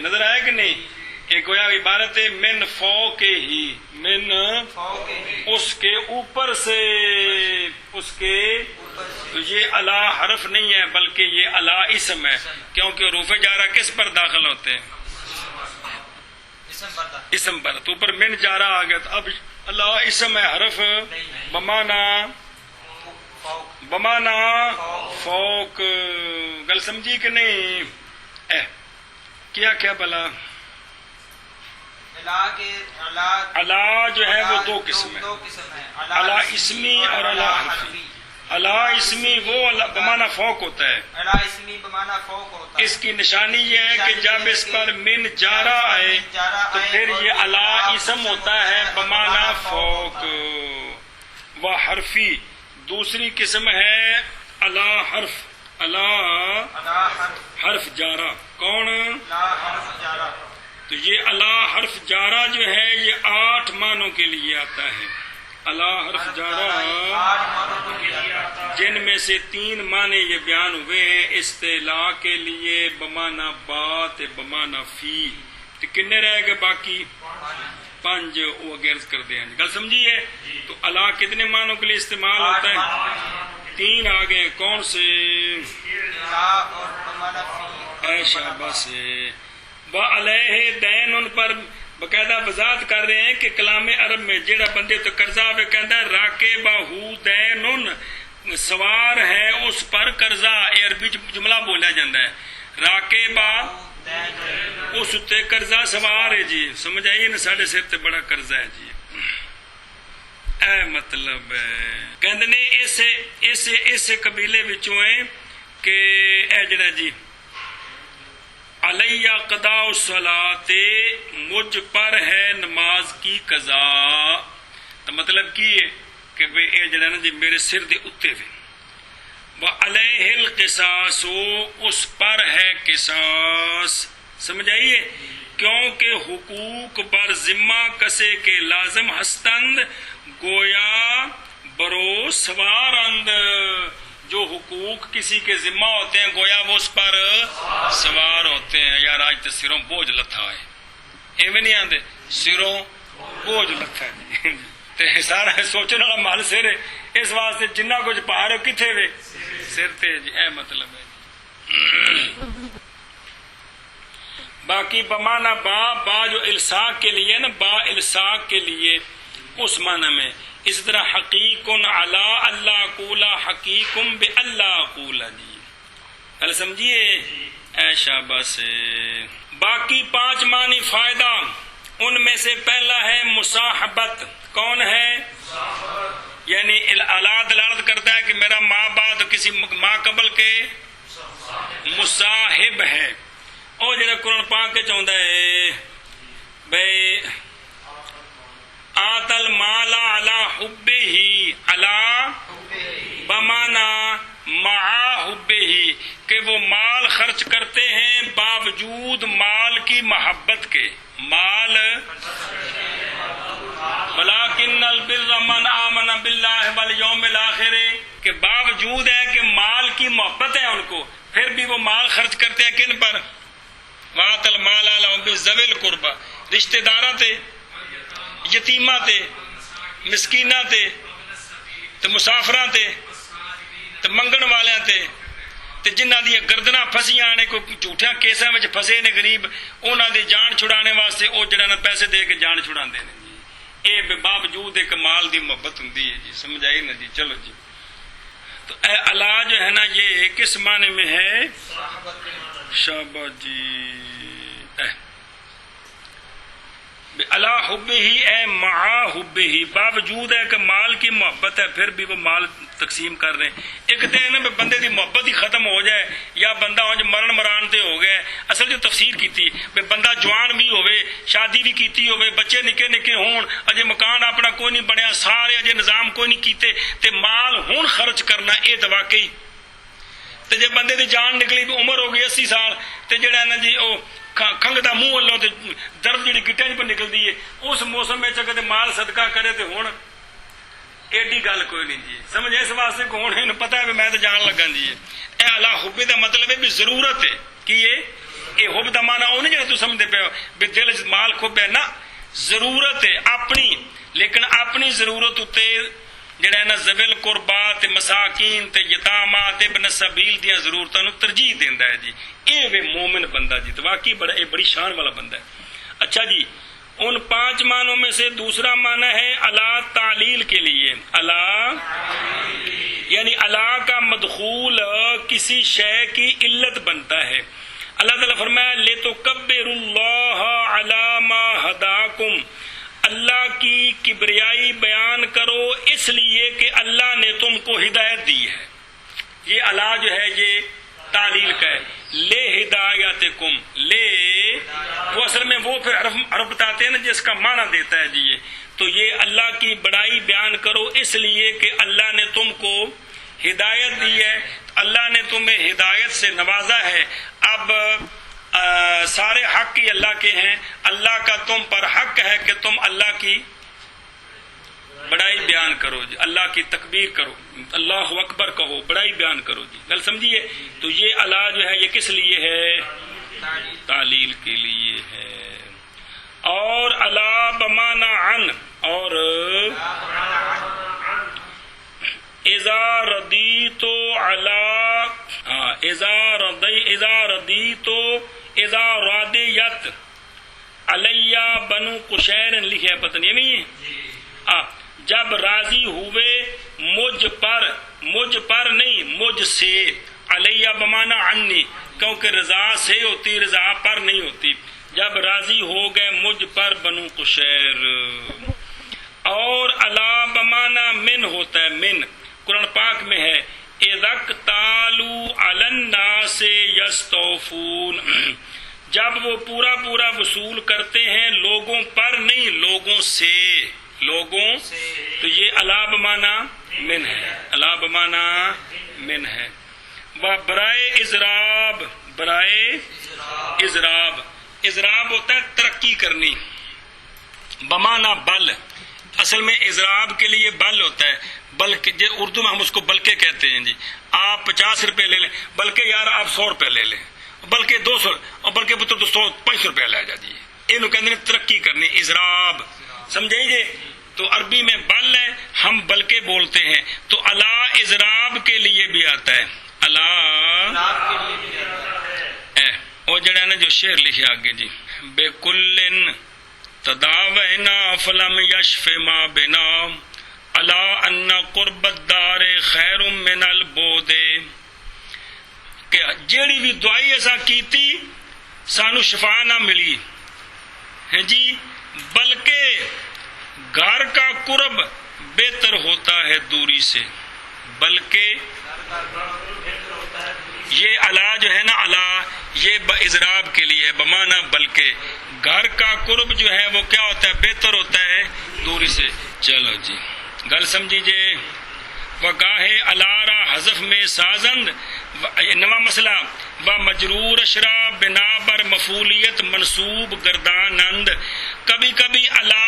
[SPEAKER 1] نظر آئے کہ نہیں؟ ایک گویا عبارت ہے من فوق ہی، من اس کے اوپر سے، اس کے. تو یہ علا حرف نہیں ہے بلکہ یہ علا اسم ہے، کیونکہ حروف جارہ کس پر داخل ہوتے ہیں؟ اسم پر. تو اوپر من جارہ آ گیا تو اب علا اسم ہے، حرف بمانا فوق. گل سمجھی کہ نہیں؟ کیا بلا علا جو ہے وہ دو قسم ہے، علا اسمی اور علا حرفی. علا اسمی وہ بمانا فوق ہوتا ہے. اس کی نشانی یہ ہے کہ جب اس پر من جارا آئے تو پھر یہ علا اسم ہوتا ہے بمانا فوق. وہ حرفی دوسری قسم ہے علا حرف، علا حرف جارا. کون؟ تو یہ علا حرف جارا جو ہے یہ 8 معنوں کے لیے آتا ہے. علا حرف جارا جن میں سے 3 معنی یہ بیان ہوئے ہیں استعلاء کے لیے بمانا بات، بمانا فی. تو کتنے رہ گئے باقی؟ 5. وہ غرض کر دیں. گل سمجھیے؟ تو علا کتنے معنوں کے لیے استعمال ہوتا ہے؟ 3 آ گئے. کون سے؟ شاباش. وعلیہ دین، ان پر باقاعدہ وضاحت کر رہے ہیں کہ کلام عرب میں جڑا بندے تو قرضہ ہوئے کہتا ہے راکبہ دین، سوار ہے اس پر قرضہ. عربی جملہ بولا جاتا ہے راکبہ اس تے قرضہ سوار ہے جی. سمجھ آئیے نا؟ ساڑھے سر تے بڑا قرضہ ہے جی. اے مطلب کہندے نے اس قبیلے وچوں ہے کہ اے جڑا جی علیہ قضاء الصلاۃ، مجھ پر ہے نماز کی قضا. تو مطلب کی ہے کہ بے اے جڑا نا جی میرے سر دے اتے وے. وعلیہ القصاص، اس پر ہے قصاص. سمجھ آئیے؟ کیونکہ حقوق بر ذمہ کسے کے لازم ہستند گویا برو سوارند. جو حقوق کسی کے ذمہ ہوتے ہیں گویا وہ اس پر سوار ہوتے ہیں. یار آج تو سروں بوجھ لتھا ہے، ایویں نہیں آتے سروں بوجھ لتھا ہے. سارا سوچنے والا مال سر ہے، اس واسطے جنہ کچھ پا رہے ہو کتنے وے؟ سر تے جی. اے مطلب ہے. باقی بمانا با جو الساق کے لیے نا، با الساق کے لیے اس معنی میں. اس طرح حقیقن علی اللہ قولا حقیقم بے اللہ قولا. جی گل سمجھیے؟ ایشا بس باقی 5 معنی فائدہ، ان میں سے پہلا ہے مصاحبت. کون ہے؟ یعنی الا دلالت کرتا ہے کہ میرا ماں بعد کسی ماں قبل کے مصاحب ہے. اور جڑا قرآن پاک کے چاہتا ہے بھائی آت المال علی حبہ، علی بمانا مع حبہ، کہ وہ مال خرچ کرتے ہیں باوجود مال کی محبت کے. مال ولیکن البر من آمن باللہ والیوم الآخر، کہ باوجود ہے کہ مال کی محبت ہے ان کو، پھر بھی وہ مال خرچ کرتے ہیں کن پر؟ وآت المال علی حبہ ذوی القربى، رشتہ داراں تے، یتیماں تے، مسکیناں تے مسافراں تے منگن والیاں تے جنہاں دی گردناں پھسیاں نے، کوئی جھوٹیاں کیساں وچ پھسے نے غریب، انہاں دی جان چھڑانے واسطے او جڑا نا پیسے دے کے جان چھڑاندے نے جی. اے باوجود ایک مال دی محبت ہوندی ہے جی. سمجھ آئی نا جی؟ چلو جی. تو اے اللہ جو ہے نا یہ کس معنی میں ہے؟ شاباش جی. اللہ حب ہی اے مع حب ہی، باوجود ہے کہ مال کی محبت ہے پھر بھی وہ مال تقسیم کر رہے ہیں. ایک دن میں بندے دی محبت ہی ختم ہو جائے یا بندہ مرن مران تے ہو گئے. اصل جو تفسیر کیتی بندہ جوان بھی ہوئے، شادی بھی کیتی ہوئے، بچے نکے نکے ہون، اجے مکان اپنا کوئی نہیں بنیا، سارے اجے نظام کوئی نہیں کیتے، تے مال ہون خرچ کرنا اے تو واقعی. تے جے بندے دی جان نکلی بھی عمر ہو گئی 80 سال، تے جڑا ہے نا جی او کھنگ دا منہ والوں تے درد جڑی گٹاں پر نکلدی ہے، اس موسم میں چکے تے مال صدقہ کرے تے ہن ایڈی گل کوئی نہیں جی. سمجھ اس واسطے کہ ہن پتہ ہے میں تے جان لگا جی. اے اللہ حب دا مطلب ہے بھی ضرورت ہے کہ یہ حب دا معنی او نہیں جڑا تو سمجھدے پے ہو بھی دل وچ مال کھوب ہے نا، ضرورت ہے اپنی، لیکن اپنی ضرورت اتے جڑا ہے نا ذوی القربا تے مساکین تے یتاما تے ابن السبیل دیاں ضرورتاں نو ترجیح دیندا ہے جی. اے وے مومن بندہ جی. تو واقعی بڑی شان والا بندہ ہے. اچھا جی، ان 5 معنوں میں سے دوسرا معنی ہے اللہ تعلیل کے لیے. اللہ یعنی اللہ کا مدخول کسی شے کی علت بنتا ہے. اللہ تعالیٰ فرمایا لِتُكَبِّرُوا اللَّهَ عَلَى مَا هَدَاكُمْ، اللہ کی کبریائی بیان کرو اس لیے کہ اللہ نے تم کو ہدایت دی ہے. یہ اللہ جو ہے یہ تعلیل کا ہے. لے ہدایتکم، لے وہ اصل میں وہ پھر حرف بتاتے ہیں نا جس کا معنی دیتا ہے جی. یہ تو یہ اللہ کی بڑائی بیان کرو اس لیے کہ اللہ نے تم کو ہدایت دی ہے، اللہ نے تمہیں ہدایت سے نوازا ہے. اب سارے حق ہی اللہ کے ہیں، اللہ کا تم پر حق ہے کہ تم اللہ کی بڑائی بیان کرو جی، اللہ کی تکبیر کرو، اللہ اکبر کہو، بڑائی بیان کرو جی. گل سمجھیے؟ تو یہ اللہ جو ہے یہ کس لیے ہے؟ تعلیل کے لیے ہے. اور اللہ بمانا عن، اور اذا ردیتو علی، اذا ردیتو اذا رادیت علیہ بنو قشیر لکھے ہے، پتہ نہیں جب راضی ہوئے مجھ پر نہیں مجھ سے، علیہ بمانا عنی، کیونکہ رضا سے ہوتی رضا پر نہیں ہوتی. جب راضی ہو گئے مجھ پر بنو قشیر. اور اللہ بمانا من ہوتا ہے، من قرآن پاک میں ہے اذا اکتالوا علی الناس یستوفون، جب وہ پورا وصول کرتے ہیں لوگوں پر نہیں لوگوں سے، لوگوں. تو یہ اللہ بمانا من ہے، اللہ بمانا من ہے. برائے اضراب، برائے اضراب، اضراب ہوتا ہے ترقی کرنی، بمانا بل، اصل میں اضراب کے لیے بل ہوتا ہے. بلکہ اردو میں ہم اس کو بلکہ کہتے ہیں جی. آپ 50 روپے لے لیں، بلکہ یار آپ 100 روپے لے لیں، بلکہ 200، اور بلکہ پتر 500 روپے لے جا دیے. یہ کہتے ہیں ترقی کرنی، اضراب. سمجھیں گے؟ تو عربی میں بل ہے، ہم بلکہ بولتے ہیں. تو اللہ اضراب کے لیے بھی آتا ہے، اللہ وہ جڑا ہے نا جو شعر لکھے آگے جی، بے کلن تداوینا فلم یشف ما بنا الا ان قرب الدار خیر من البعد، کہ جیڑی بھی دعائی ایسا کیتی سانو شفا نہ ملی ہے جی، بلکہ گھر کا قرب بہتر ہوتا ہے دوری سے، بلکہ یہ علا جو ہے نا، علا یہ اضراب کے لیے بمانا بلکہ، گھر کا قرب جو ہے وہ کیا ہوتا ہے؟ بہتر ہوتا ہے دوری سے۔ چلو جی گل سمجھیجئے، وگاہے علارا حذف میں سازند نواں مسئلہ، و مجرور اشرا بنا بر مفعولیت منصوب گردانند، کبھی کبھی علا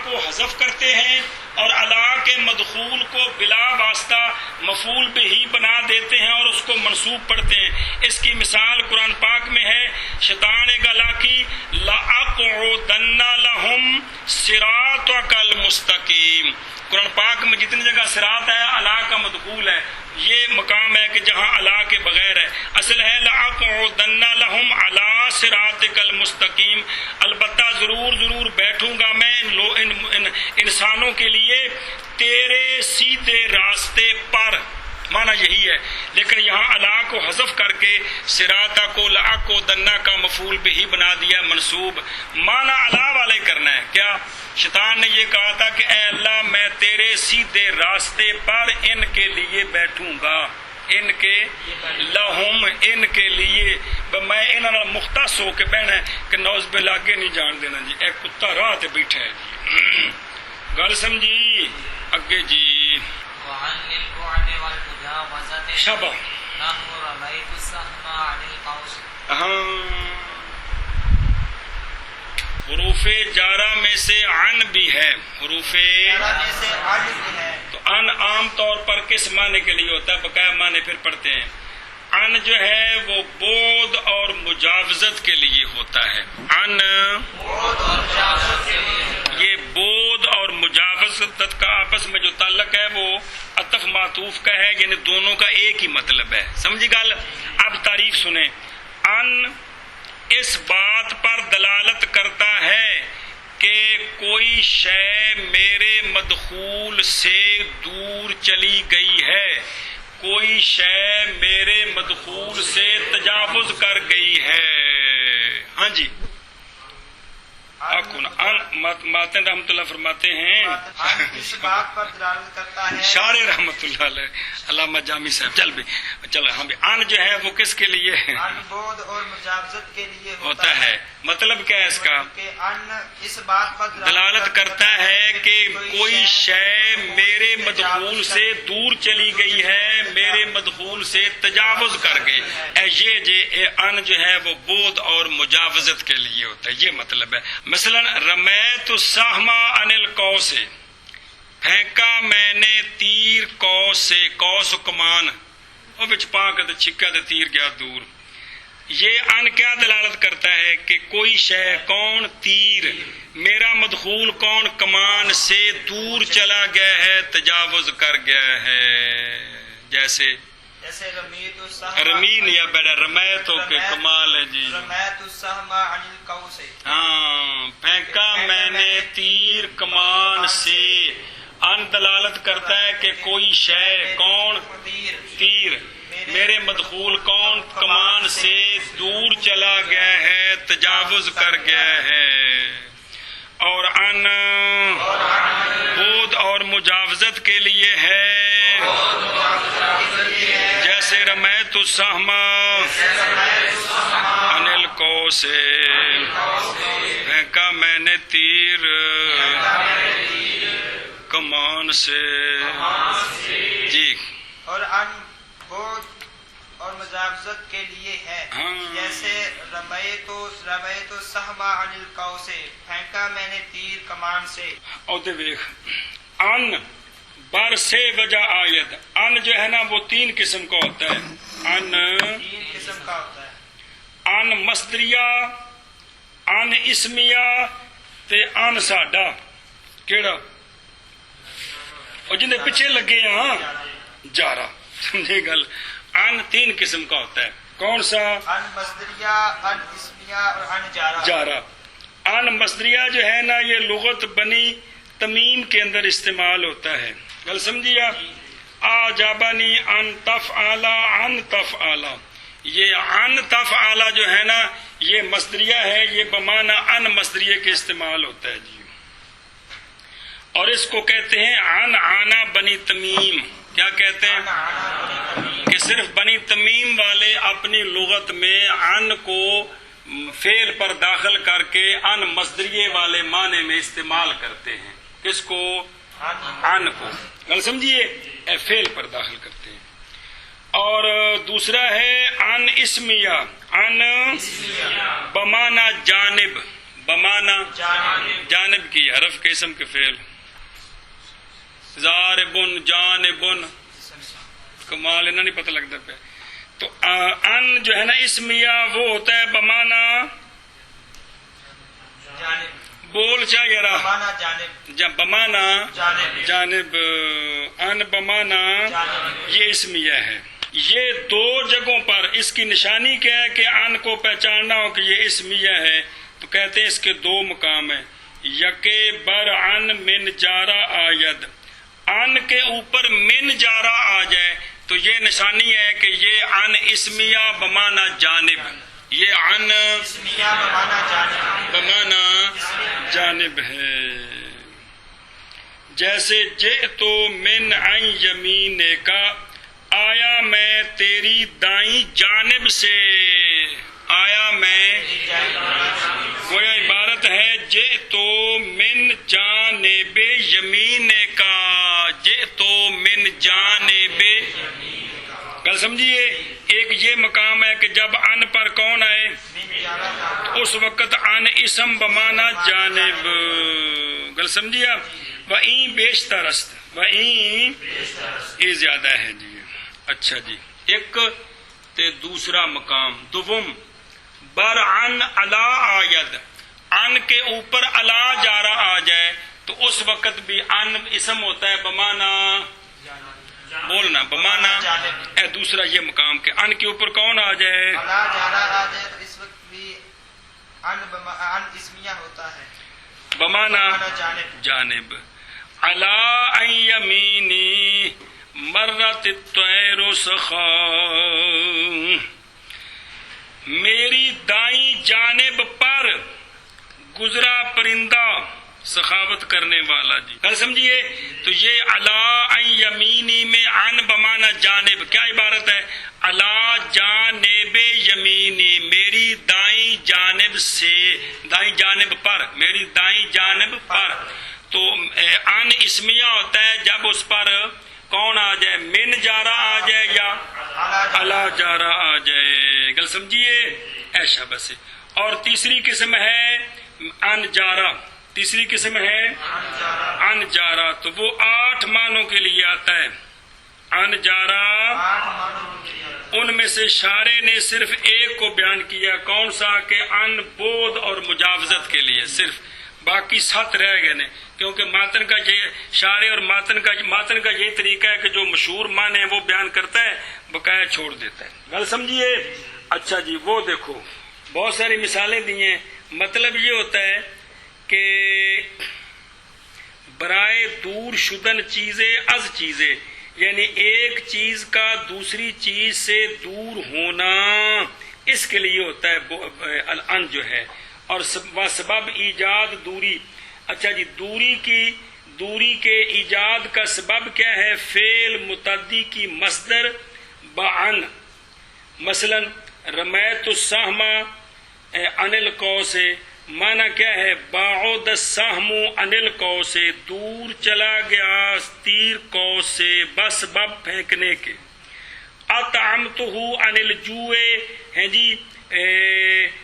[SPEAKER 1] کو حذف کرتے ہیں اور علا کے مدخول کو بلا واسطہ مفعول بہ بنا دیتے ہیں اور اس کو منصوب پڑھتے ہیں۔ اس کی مثال قرآن پاک میں ہے، شیطان گلا کی لَأَقْعُدَنَّ لَهُمْ صِرَاطَكَ الْمُسْتَقِيمَ۔ قرآن پاک میں جتنی جگہ صراط ہے علا کا مدخول ہے، یہ مقام ہے کہ جہاں علا کے بغیر ہے، اصل ہے لَأَقْعُدَنَّ لَهُمْ عَلَىٰ صِرَاطِكَ الْمُسْتَقِيمِ، البتہ ضرور بیٹھوں گا میں ان انسانوں کے لیے تیرے سیدھے راستے پر، معنی یہی ہے، لیکن یہاں علا کو حذف کر کے صراطہ کو لَأَقْعُدَنَّ کا مفعول بہ بنا دیا منصوب، معنی علا والے کرنا ہے۔ کیا شیطان نے یہ کہا تھا کہ اے اللہ میں تیرے سیدھے راستے پر ان کے لیے بیٹھوں گا، ان کے لہم ان کے لیے، میں انہاں مختص ہو کے بہنا ہے کہ نوز باللہ کے نہیں جان دینا جی، ایک کتا راہ تے بیٹھا ہے جی۔ گل سمجھی اگے جی،
[SPEAKER 2] وعن للبعد والمجاوزة
[SPEAKER 1] شبہ
[SPEAKER 2] نحو رميت السهم عن القوس۔
[SPEAKER 1] ہاں حروف جارہ میں سے عن بھی ہے، حروف
[SPEAKER 3] میں سے عن بھی ہے۔
[SPEAKER 1] تو عن عام طور پر کس معنی کے لیے ہوتا ہے؟ بقایا معنی پھر پڑھتے ہیں۔ عن جو ہے وہ بود اور مجاوزت کے لیے ہوتا ہے، عن یہ بود اور مجاوزت کا آپس میں جو تعلق ہے وہ عطف معطوف کا ہے، یعنی دونوں کا ایک ہی مطلب ہے، سمجھی گل؟ اب تعریف سنیں، عن اس بات پر دلالت کرتا ہے کہ کوئی شے میرے مدخول سے دور چلی گئی ہے، کوئی شے میرے مدخول سے تجاوز کر گئی ہے۔ ہاں جی ماتن رحمۃ اللہ فرماتے ہیں،
[SPEAKER 3] اس بات پر دلالت کرتا ہے،
[SPEAKER 1] شارع رحمۃ اللہ علیہ علامہ جامی صاحب، چل ہم بھی عن جو ہے وہ کس کے لیے
[SPEAKER 3] عن بود اور مجاوزت کے لیے
[SPEAKER 1] ہوتا ہے؟ مطلب کیا ہے اس کا؟
[SPEAKER 3] کہ عن اس بات پر
[SPEAKER 1] دلالت کرتا ہے کہ کوئی شے میرے مدخول سے دور چلی گئی ہے، میرے مدخول سے تجاوز کر گئی، یہ عن جو ہے وہ بود اور مجاوزت کے لیے ہوتا ہے، یہ مطلب ہے۔ مثلا رمیت السہم عن القوس، پھینکا میں نے تیر قوس سے، قوس و کمان وہ وچ پا کے چھکا تے تیر گیا دور۔ یہ ان کیا دلالت کرتا ہے کہ کوئی شے، کون؟ تیر، میرا مدخول کون؟ کمان سے دور چلا گیا ہے، تجاوز کر گیا ہے۔ جیسے رمین یا بیٹا رمیت ہو کے کمال ہے جی،
[SPEAKER 3] رمیت السہم عن القوس،
[SPEAKER 1] ہاں پھینکا میں نے تیر کمان سے، ان دلالت کرتا ہے کہ کوئی شے، کون؟ تیر، میرے مدخول کون؟ کمان سے دور چلا گیا ہے، تجاوز کر گیا ہے۔ اور ان بود اور مجاوزت کے لیے ہے، جیسے رمیت السہم عن القوس، پھینکا میں نے تیر کمان سے جی۔
[SPEAKER 3] اور ان بود اور مجاوزت کے لیے ہے، جیسے رمیت السہم عن القوس، پھینکا میں نے تیر کمان سے۔
[SPEAKER 1] اور دیکھ ان بر سے وجہ آیت، ان جو ہے نا وہ تین قسم کا ہوتا ہے، ان
[SPEAKER 3] تین قسم کا ہوتا ہے،
[SPEAKER 1] ان مصدریہ، ان اسمیہ تے ان ساڈا، کیڑا؟ اور جن پیچھے لگے ہاں جارا، سمجھے گل؟ ان تین قسم کا ہوتا ہے، کون سا؟
[SPEAKER 3] ان مصدریہ، ان اسمیہ اور ان جارا۔
[SPEAKER 1] جارا، ان مصدریہ جو ہے نا یہ لغت بنی تمیم کے اندر استعمال ہوتا ہے، گل سمجھیا؟ آجابنی ان تفعلا، ان تفعلا، یہ ان تفعل جو ہے نا یہ مصدریہ ہے، یہ بمعنی ان مصدریہ کے استعمال ہوتا ہے جی، اور اس کو کہتے ہیں ان آنا بنی تمیم. کیا کہتے ہیں کہ صرف بنی تمیم والے اپنی لغت میں ان کو فعل پر داخل کر کے ان مصدریہ والے معنی میں استعمال کرتے ہیں. کس کو؟ ان کو. غلط سمجھیے، فعل پر داخل کرتے ہیں. اور دوسرا ہے ان اسمیہ، ان بمعنی جانب، بمعنی جانب کی حرف کے اسم کے فعل. ضاربن جانبن کمال انہیں نہیں پتہ لگتا پہ. تو ان جو ہے نا اسمیہ وہ ہوتا ہے بمعنی بول چاہیے جب بمعنی جانب، ان بمعنی یہ اسمیہ ہے. یہ دو جگہوں پر اس کی نشانی کیا ہے کہ ان کو پہچاننا ہو کہ یہ اسمیہ ہے، تو کہتے ہیں اس کے دو مقام ہیں. یکے بر ان من جارا آید، ان کے اوپر من جارا آ جائے تو یہ نشانی ہے کہ یہ ان اسمیہ بمعنی جانب، یہ ان بمعنی جانب ہے. جیسے جئتو من عن یمینے کا، آیا میں تیری دائیں جانب سے، آیا میں گویا عبارت ہے جئتو من جانب یمینے کا، جئتو من جانب. کل سمجھیے ایک یہ مقام ہے کہ جب ان پر کون آئے اس وقت ان اسم بمعنی جانب. گل سمجھیے آپ. وَإِن بیشتر است، وَإِن یہ زیادہ ہے جی. اچھا جی، ایک تے دوسرا مقام دوم بر ان علا آید، ان کے اوپر علا جارا آ جائے تو اس وقت بھی ان اسم ہوتا ہے بمعنی بولنا، بمعنی دوسرا یہ مقام کہ ان کے اوپر کون آ جائے
[SPEAKER 3] تو اس وقت بھی ان اسمیہ ہوتا ہے
[SPEAKER 1] بمعنی جانب. علا ان یمینی مرت الطیر سخا، میری دائیں جانب پر گزرا پرندہ سخاوت کرنے والا جی. کل سمجھیے تو یہ علا ان یمینی میں ان بمعنی جانب کیا عبارت ہے؟ علا جانب یمینی، میری دائیں جانب سے، دائیں جانب پر، میری دائیں جانب پر. تو ان اسمیہ ہوتا ہے جب اس پر کون آ جائے؟ من جارا آ جائے یا علا جارا آ جائے. گل سمجھیے ایسا بس. اور تیسری قسم ہے ان جارا، تیسری قسم ہے ان جارا، تو وہ 8 معنوں کے لیے آتا ہے. ان جارا ان میں سے شارع نے صرف ایک کو بیان کیا، کون سا؟ کہ ان بود اور مجاوزت کے لیے صرف، باقی 7 رہ گئے نے. کیونکہ ماتن کا یہ شارع اور ماتن کا یہی طریقہ ہے کہ جو مشہور معنی ہے وہ بیان کرتا ہے، بقایا چھوڑ دیتا ہے. غلط سمجھیے. اچھا جی، وہ دیکھو بہت ساری مثالیں دی ہیں. مطلب یہ ہوتا ہے کہ برائے دور شدن چیزیں از چیزیں، یعنی ایک چیز کا دوسری چیز سے دور ہونا، اس کے لیے ہوتا ہے الان جو ہے. اور سبب ایجاد دوری. اچھا جی، دوری کے ایجاد کا سبب کیا ہے؟ فعل متعدی کی مصدر بعن. مثلا رمیت السہم عن القوس، معنی کیا ہے؟ بعد السہم عن القوس، دور چلا گیا تیر قوس سے بسبب پھینکنے کے. اطعمتہ عن الجوع، ہیں جی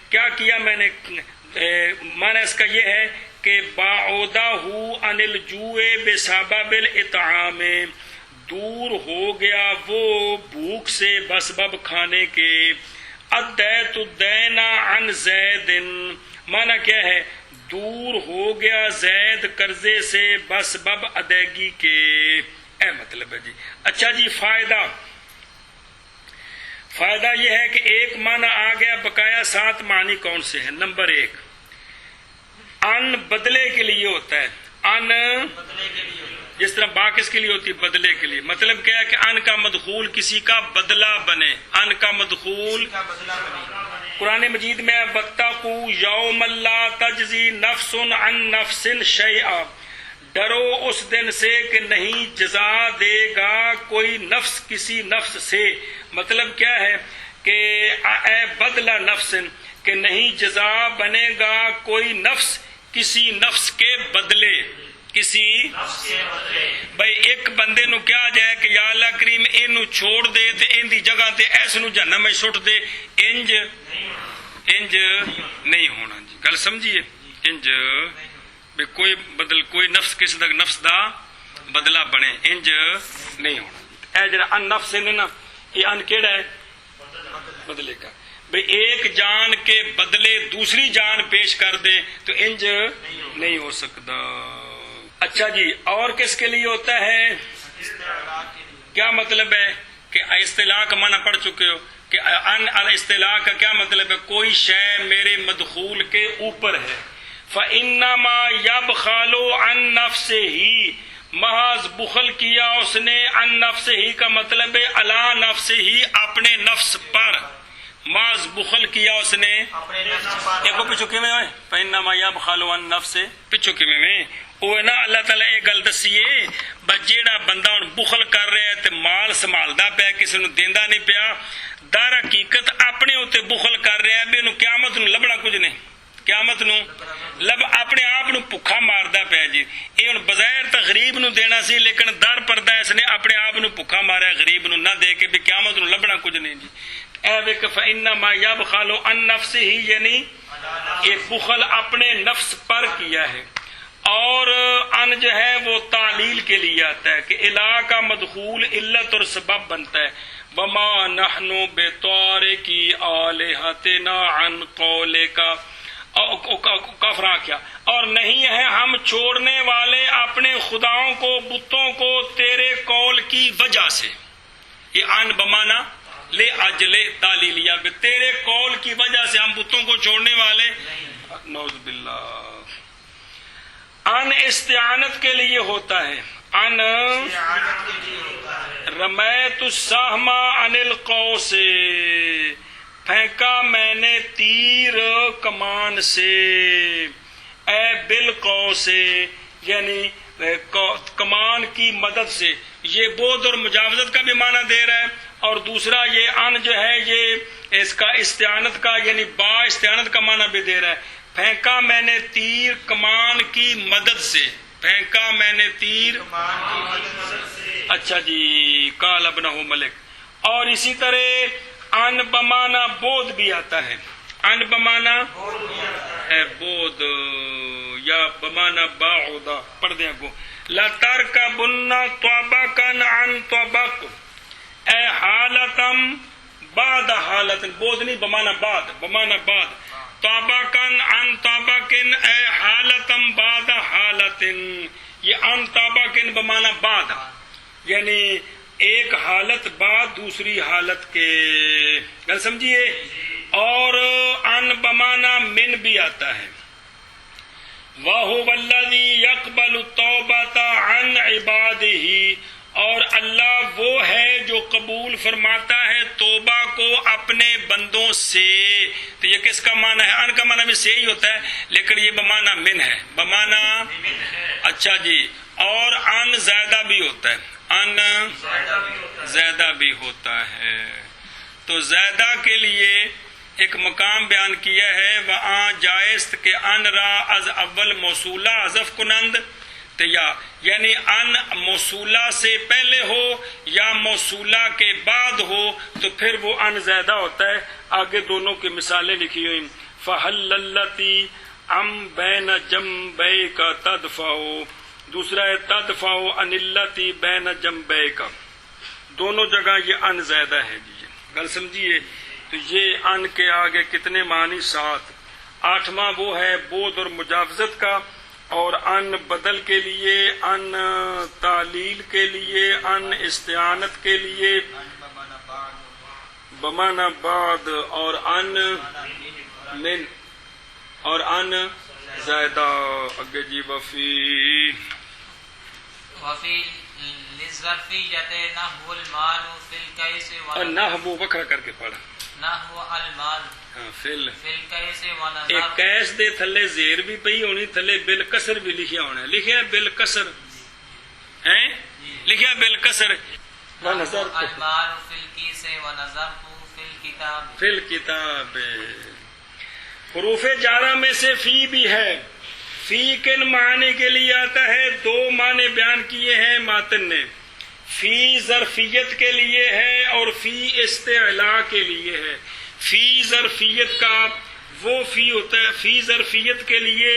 [SPEAKER 1] کیا کیا میں نے؟ معنی اس کا یہ ہے کہ بعودہ عن الجوع بسبب الاطعام، دور ہو گیا وہ بھوک سے بسبب کھانے کے. ادیت الدین عن زید، معنی کیا ہے؟ دور ہو گیا زید قرضے سے بسبب ادائیگی کے. اے مطلب ہے جی. اچھا جی، فائدہ یہ ہے کہ ایک معنی آ گیا، بقایا 7 معنی کون سے ہیں؟ نمبر 1 ان بدلے کے لیے ہوتا ہے، ان جس طرح با کس کے لیے ہوتی ہے؟ بدلے کے لیے. مطلب کیا ہے کہ ان کا مدخول کسی کا بدلہ بنے. ان کا مدخول
[SPEAKER 3] کا بدلہ بنے.
[SPEAKER 1] قرآن مجید میں وَاتَّقُوا يَوْمًا لَا تَجْزِي نَفْسٌ عَن نَفْسٍ شَيْئًا، ڈرو اس دن سے کہ نہیں جزا دے گا کوئی نفس کسی نفس سے. مطلب کیا ہے کہ اے بدلہ نفس، کہ نہیں جزا بنے گا کوئی نفس کسی نفس کے بدلے. کسی بھائی ایک بندے نو کیا جائے کہ یا اللہ کریم اینو چھوڑ دے تے ان دی جگہ تے ایس نو جہنم میں سٹ دے، انج نہیں ہونا جی. گل سمجھیے، انج بھی کوئی بدل کوئی نفس کسی دا نفس دا بدلہ بنے، انج نہیں ہونا. اے جڑا ان نفس ہے نا، یہ ان کیڑا ہے؟ بدلے کا. بھئی ایک جان کے بدلے دوسری جان پیش کر دے تو انج نہیں ہو سکتا. اچھا جی، اور کس کے لیے ہوتا ہے؟ کیا مطلب ہے کہ اصطلاح کا معنی پڑھ چکے ہو کہ ان الاصطلاح کا کیا مطلب ہے؟ کوئی شے میرے مدخول کے اوپر ہے. فَإِنَّمَا يَبْخَلُ عَن نَفْسِهِ، محض بخل کیا اس نے. عن نفسہ کا مطلب ہے علی نفسہ، اپنے نفس پر. محض بخل کیا اس نے ایک پچھو کی میں ہوئے فَإِنَّمَا يَبْخَلُ عَن نَفْسِهِ پچھو کی میں وہ نا اللہ تعالیٰ یہ گل دسیے جیڑا بندہ ہوں بخل کر رہا ہے تے مال سنبھالدا پیا کسی نو دیندا نہیں پیا، در حقیقت اپنے اوتے بخل کر رہا ہے بھی انہوں قیامت نو لبنا کچھ نہیں. قیامت نو لب اپنے آپ نو بھکھا ماردا پیا جی. یہ ہوں بظاہر تو غریب نو دینا سی، لیکن در پردہ اس نے اپنے آپ نو بھکھا ماریا غریب نو نہ دے کے بھی قیامت نو لبنا کچھ نہیں جی. اے ویک فَإِنَّمَا يَبْخَلُ عَن نَفْسِهِ، یعنی یہ بخل اپنے نفس پر کیا ہے. اور ان جو ہے وہ تعلیل کے لیے آتا ہے کہ الہ کا مدخول علت اور سبب بنتا ہے. وَمَا نَحْنُ بِطَارِقِي آلِهَتِنَا عَن قَوْلِكَ، کافراں کیا، اور نہیں ہے ہم چھوڑنے والے اپنے خداؤں کو بتوں کو تیرے قول کی وجہ سے. یہ ان بمانا لے اجل تعلیلیہ، تیرے قول کی وجہ سے ہم بتوں کو چھوڑنے والے. نعوذ باللہ. ان استعانت کے لیے ہوتا ہے. ان رمیت السہم عن القوس، پھینکا میں نے تیر کمان سے. اے بالقوس، یعنی کمان کی مدد سے. یہ بود اور مجاوزت کا بھی معنی دے رہا ہے، اور دوسرا یہ ان جو ہے یہ اس کا استعانت کا یعنی با استعانت کا معنی بھی دے رہا ہے. پھینکا میں نے تیر کمان کی مدد سے. پھینکا میں نے تیر کمان کی مدد سے. اچھا جی، قال ابنہ ملک. اور اسی طرح ان بمانا بود بھی آتا ہے. ان بمانا بود یا بمانا باعودہ. پڑھ دیں کو لَتَرْكَبُنَّ طَبَقًا عَن طَبَقٍ، اے حالتم بعد حالت. بود نہیں بمانا بعد، بمانا بعد. طَبَقًا عَن طَبَقٍ، اے حالتم بعد حالت. یہ عن طَبَقٍ بمانا بعد، یعنی ایک حالت بعد دوسری حالت کے. گل سمجھیے. اور ان بمانا من بھی آتا ہے. وَهُوَ الَّذِي يَقْبَلُ التَّوْبَةَ عَنْ عِبَادِهِ، اور اللہ وہ ہے جو قبول فرماتا ہے توبہ کو اپنے بندوں سے. تو یہ کس کا معنی ہے؟ ان کا معنی بھی سے ہی ہوتا ہے، لیکن یہ بمانا من ہے. بمانا اچھا جی. اور ان زیادہ بھی ہوتا ہے. ان زیادہ بھی ہوتا ہے. تو زیادہ کے لیے ایک مقام بیان کیا ہے وہاں جائز کہ ان را از اول موصولہ حذف کنند یا یعنی ان موصولہ سے پہلے ہو یا موصولہ کے بعد ہو تو پھر وہ ان زیادہ ہوتا ہے. آگے دونوں کی مثالیں لکھی ہوئی. فَحَلَّ الَّتِي ام بین جنبیک تدفع، دوسرا ہے تدفع عن الَّتِی بین جنبیک. دونوں جگہ یہ ان زیادہ ہے جی. گل سمجھیے. تو یہ ان کے آگے کتنے معنی؟ 7. 8واں وہ ہے بود اور مجاوزت کا، اور ان بدل کے لیے، ان تعلیل کے لیے، ان استعانت کے لیے بمانا بعد، اور ان من، اور ان زائدہ. اگے جی وفی
[SPEAKER 2] وفی للظرفیت نحو المال فی الکیس
[SPEAKER 1] اور نہ وہ وکھرا کر کے پڑھا
[SPEAKER 2] نحو المال
[SPEAKER 1] ہاں فل
[SPEAKER 2] فی الکیس
[SPEAKER 1] ایک
[SPEAKER 2] ونظر
[SPEAKER 1] کیس دے تھلے زیر بھی پئی ہونی تھلے بالکسر بھی لکھیا ہونا ہے لکھیا بالکسر ہیں لکھیا بالکسر ونظر
[SPEAKER 2] المال فی الکیس ونظرت فی الکتاب
[SPEAKER 1] فی الکتاب حروف جارہ میں سے فی بھی ہے فی کن معنی کے لیے آتا ہے دو معنی بیان کیے ہیں ماتن نے فی ظرفیت کے لیے ہے اور فی استعلاء کے لیے ہے فی ظرفیت کا وہ فی ہوتا ہے فی ظرفیت کے لیے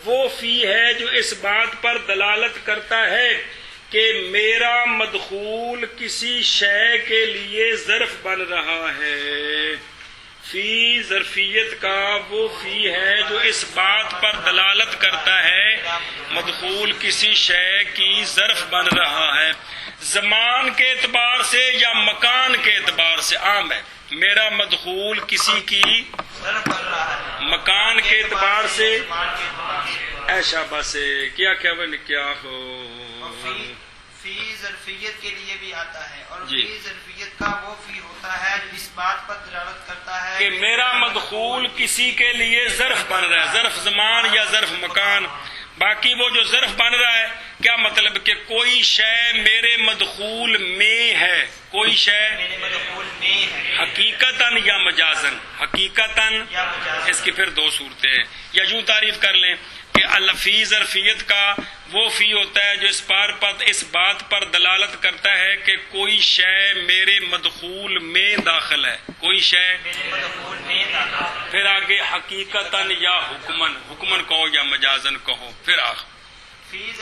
[SPEAKER 1] وہ فی ہے جو اس بات پر دلالت کرتا ہے کہ میرا مدخول کسی شے کے لیے ظرف بن رہا ہے فی ظرفیت کا وہ فی ہے جو اس بات پر دلالت کرتا ہے مدخول کسی شے کی ظرف بن رہا ہے زمان کے اعتبار سے یا مکان کے اعتبار سے عام ہے میرا مدخول کسی کی مکان کے اعتبار سے ایشا باسے کیا کیا ہو
[SPEAKER 3] فی ظرفیت کے لیے بھی آتا ہے اور
[SPEAKER 1] جی
[SPEAKER 3] فی ظرفیت کا وہ فی ہوتا ہے جو اس بات پر دلالت کرتا ہے
[SPEAKER 1] کہ میرا مدخول کسی کے لیے ظرف بن رہا ہے ظرف زمان یا ظرف مکان باقی وہ جو ظرف بن رہا ہے کیا مطلب کہ کوئی شے میرے مدخول میں ہے کوئی شے
[SPEAKER 3] میرے مدخول میں ہے
[SPEAKER 1] حقیقتاً یا مجازن حقیقتاً
[SPEAKER 3] یا مجازن
[SPEAKER 1] اس کی پھر دو صورتیں ہیں یا یوں تعریف کر لیں کہ الفی ظرفیت کا وہ فی ہوتا ہے جو اس بات پر دلالت کرتا ہے کہ کوئی شے میرے مدخول میں داخل ہے کوئی شے
[SPEAKER 3] میرے مدخول میں داخل ہے
[SPEAKER 1] پھر آگے حقیقتاً یا حکمن کہو یا مجازن کہو پھر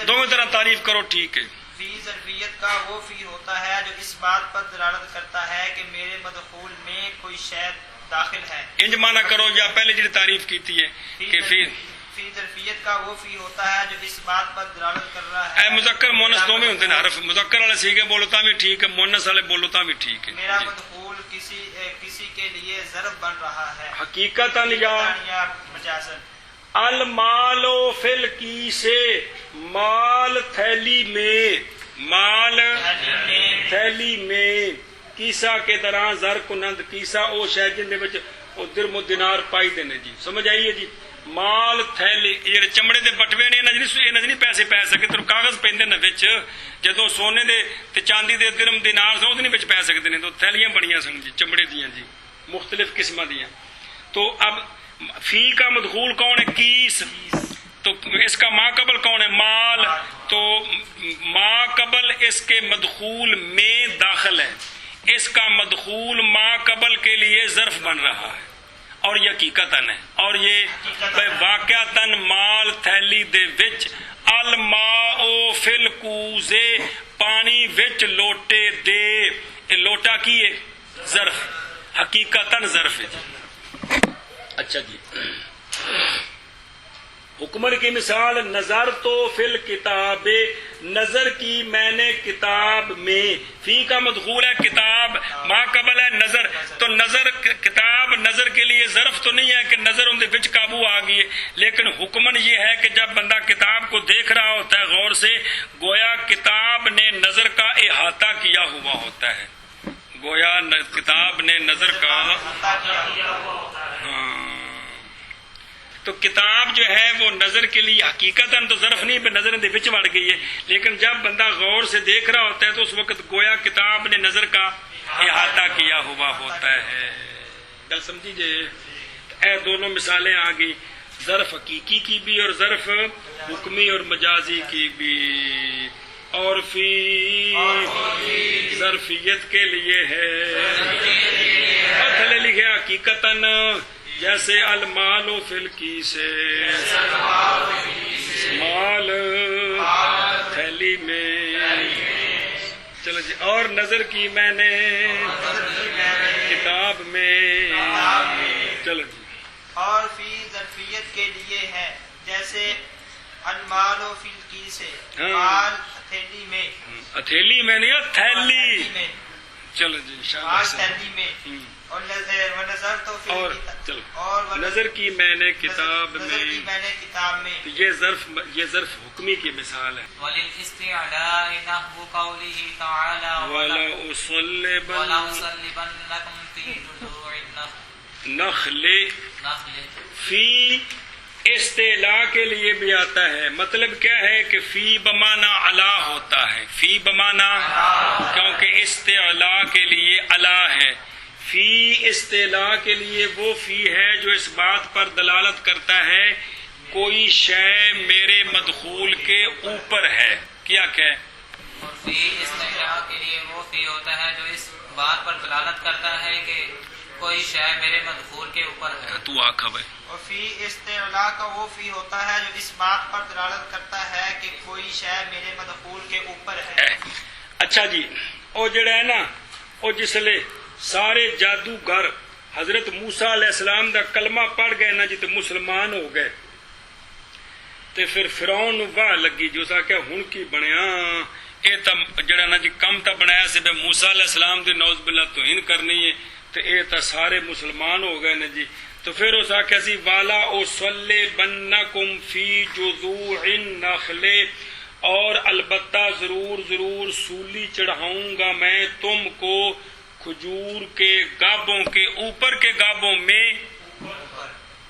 [SPEAKER 1] دونوں طرح تعریف کرو ٹھیک ہے
[SPEAKER 3] فی ظرفیت کا وہ فی ہوتا ہے جو اس بات پر دلالت کرتا ہے کہ میرے مدخول میں کوئی شے داخل ہے
[SPEAKER 1] انج مانا کرو یا پہلے جی تعریف کی ہے کہ
[SPEAKER 3] فی ظرفیت کا وہ فی ہوتا ہے جو اس بات پر دلالت کر رہا ہے
[SPEAKER 1] اے مذکر مونس دونوں ہوتے ہیں حرف مذکر والے سیکھے بولو تا بھی ٹھیک ہے مونس والے بولو تا بھی ٹھیک ہے
[SPEAKER 3] میرا مدخول کسی کے لیے ظرف بن رہا ہے
[SPEAKER 1] حقیقتاً یا
[SPEAKER 3] مجازن
[SPEAKER 1] المال فل کی سے مال تھیلی میں کیسا کے دران زر کنند کیسا او شے جن دے وچ او درم و دینار پائی دینے جی سمجھ آئیے جی مال تھیلی یہ چمڑے دے بٹوے نے انہاں نہیں پیسے پے سکے تو کاغذ پیندے نے وچ جدوں سونے دے تے چاندی دے درم دینار سو نہیں وچ پے سکدے نے تو تھیلیاں بڑیاں سن جی چمڑے دیاں جی مختلف قسماں دیاں تو اب فی کا مدخول کون ہے کیس تو اس کا ما قبل کون ہے مال تو ما قبل اس کے مدخول میں داخل ہے اس کا مدخول ما قبل کے لیے ظرف بن رہا ہے اور یہ حقیقتاً ہے اور یہ واقعتاً مال تھیلی دے وچ الماء فل کوزے پانی وچ لوٹے دے لوٹا کی ہے ظرف حقیقتاً ظرف ہے جی اچھا جی حکمن کی مثال نظر تو فل کتاب نظر کی میں نے کتاب میں فی کا مدخول ہے کتاب ما قبل ہے نظر تو نظر کتاب نظر کے لیے ظرف تو نہیں ہے کہ نظر ان دے وچ قابو آ گئی ہے لیکن حکمن یہ ہے کہ جب بندہ کتاب کو دیکھ رہا ہوتا ہے غور سے گویا کتاب نے نظر کا احاطہ کیا ہوا ہوتا ہے گویا کتاب نے نظر کا تو کتاب جو ہے وہ نظر کے لیے حقیقتاً تو ظرف نہیں پہ نظر دے وچ وڑ گئی ہے لیکن جب بندہ غور سے دیکھ رہا ہوتا ہے تو اس وقت گویا کتاب نے نظر کا احاطہ کیا ہوا ہوتا ہے گل سمجھی جے اے دونوں مثالیں آ گئی ظرف حقیقی کی بھی اور ظرف حکمی اور مجازی کی بھی اور فی ظرفیت کے لیے ہے اور تھلے لکھے حقیقتاً جیسے المال و فل کی سے مال تھیلی میں چلو جی اور نظر کی میں نے کتاب میں چلو جی
[SPEAKER 3] اور فی ظرفیت کے لیے ہے جیسے المال و فل کی سے مال تھیلی میں
[SPEAKER 1] ہتھیلی میں نہیں تھیلی چلو جی انشاءاللہ
[SPEAKER 3] آج
[SPEAKER 1] سے۔
[SPEAKER 3] تہذیب میں اور نظر تو فی
[SPEAKER 1] اور
[SPEAKER 3] الکتاب-
[SPEAKER 1] چلو
[SPEAKER 3] اور
[SPEAKER 1] نظر کی میں نے کتاب
[SPEAKER 3] نظر کی
[SPEAKER 1] میں،
[SPEAKER 3] میں نے کتاب میں
[SPEAKER 1] یہ ظرف حکمی کی مثال ہے۔
[SPEAKER 2] وللاستعلاء نحو قوله تعالى
[SPEAKER 1] وَلَا أُصَلِّبَنَّ
[SPEAKER 2] ولأصلبنكم في جذوع
[SPEAKER 1] نخل
[SPEAKER 2] النخل
[SPEAKER 1] فی استعلاء کے لیے بھی آتا ہے، مطلب کیا ہے کہ فی بمانا علا ہوتا ہے، فی بمانا، کیونکہ استعلاء کے لیے علا ہے، فی استعلاء کے لیے وہ فی ہے جو اس بات پر دلالت کرتا ہے کوئی شے میرے مدخول کے اوپر ہے۔ کیا کہ
[SPEAKER 2] اور فی استعلاء کے لیے وہ فی ہوتا ہے جو اس بات پر دلالت کرتا ہے کہ کوئی شے میرے مدخول کے اوپر ہے۔
[SPEAKER 1] تو آکھا بھائی
[SPEAKER 3] اور فی استعلاء کا وہ فی ہوتا ہے جو اس بات پر دلالت کرتا ہے کہ کوئی شے میرے مدخول کے اوپر ہے۔
[SPEAKER 1] اچھا جی، وہ جڑا ہے نا، وہ جسلے سارے جادوگر حضرت موسیٰ علیہ السلام دا کلمہ پڑھ گئے نا جی تے مسلمان ہو گئے، تے پھر فرعون نو واہ لگی جو سا کہ ہن کی بنیا، اے تا جڑا نا جی کم تا بنایا سی بے موسیٰ علیہ السلام دی نعوذ باللہ توہین کرنی ہے، تے اے تا سارے مسلمان ہو گئے نا جی۔ تو پھر اس آکھا سی والا اصلبنکم فی جذوع النخل، اور البتہ ضرور سولی چڑھاؤں گا میں تم کو کھجور کے گابوں کے اوپر کے گابوں میں،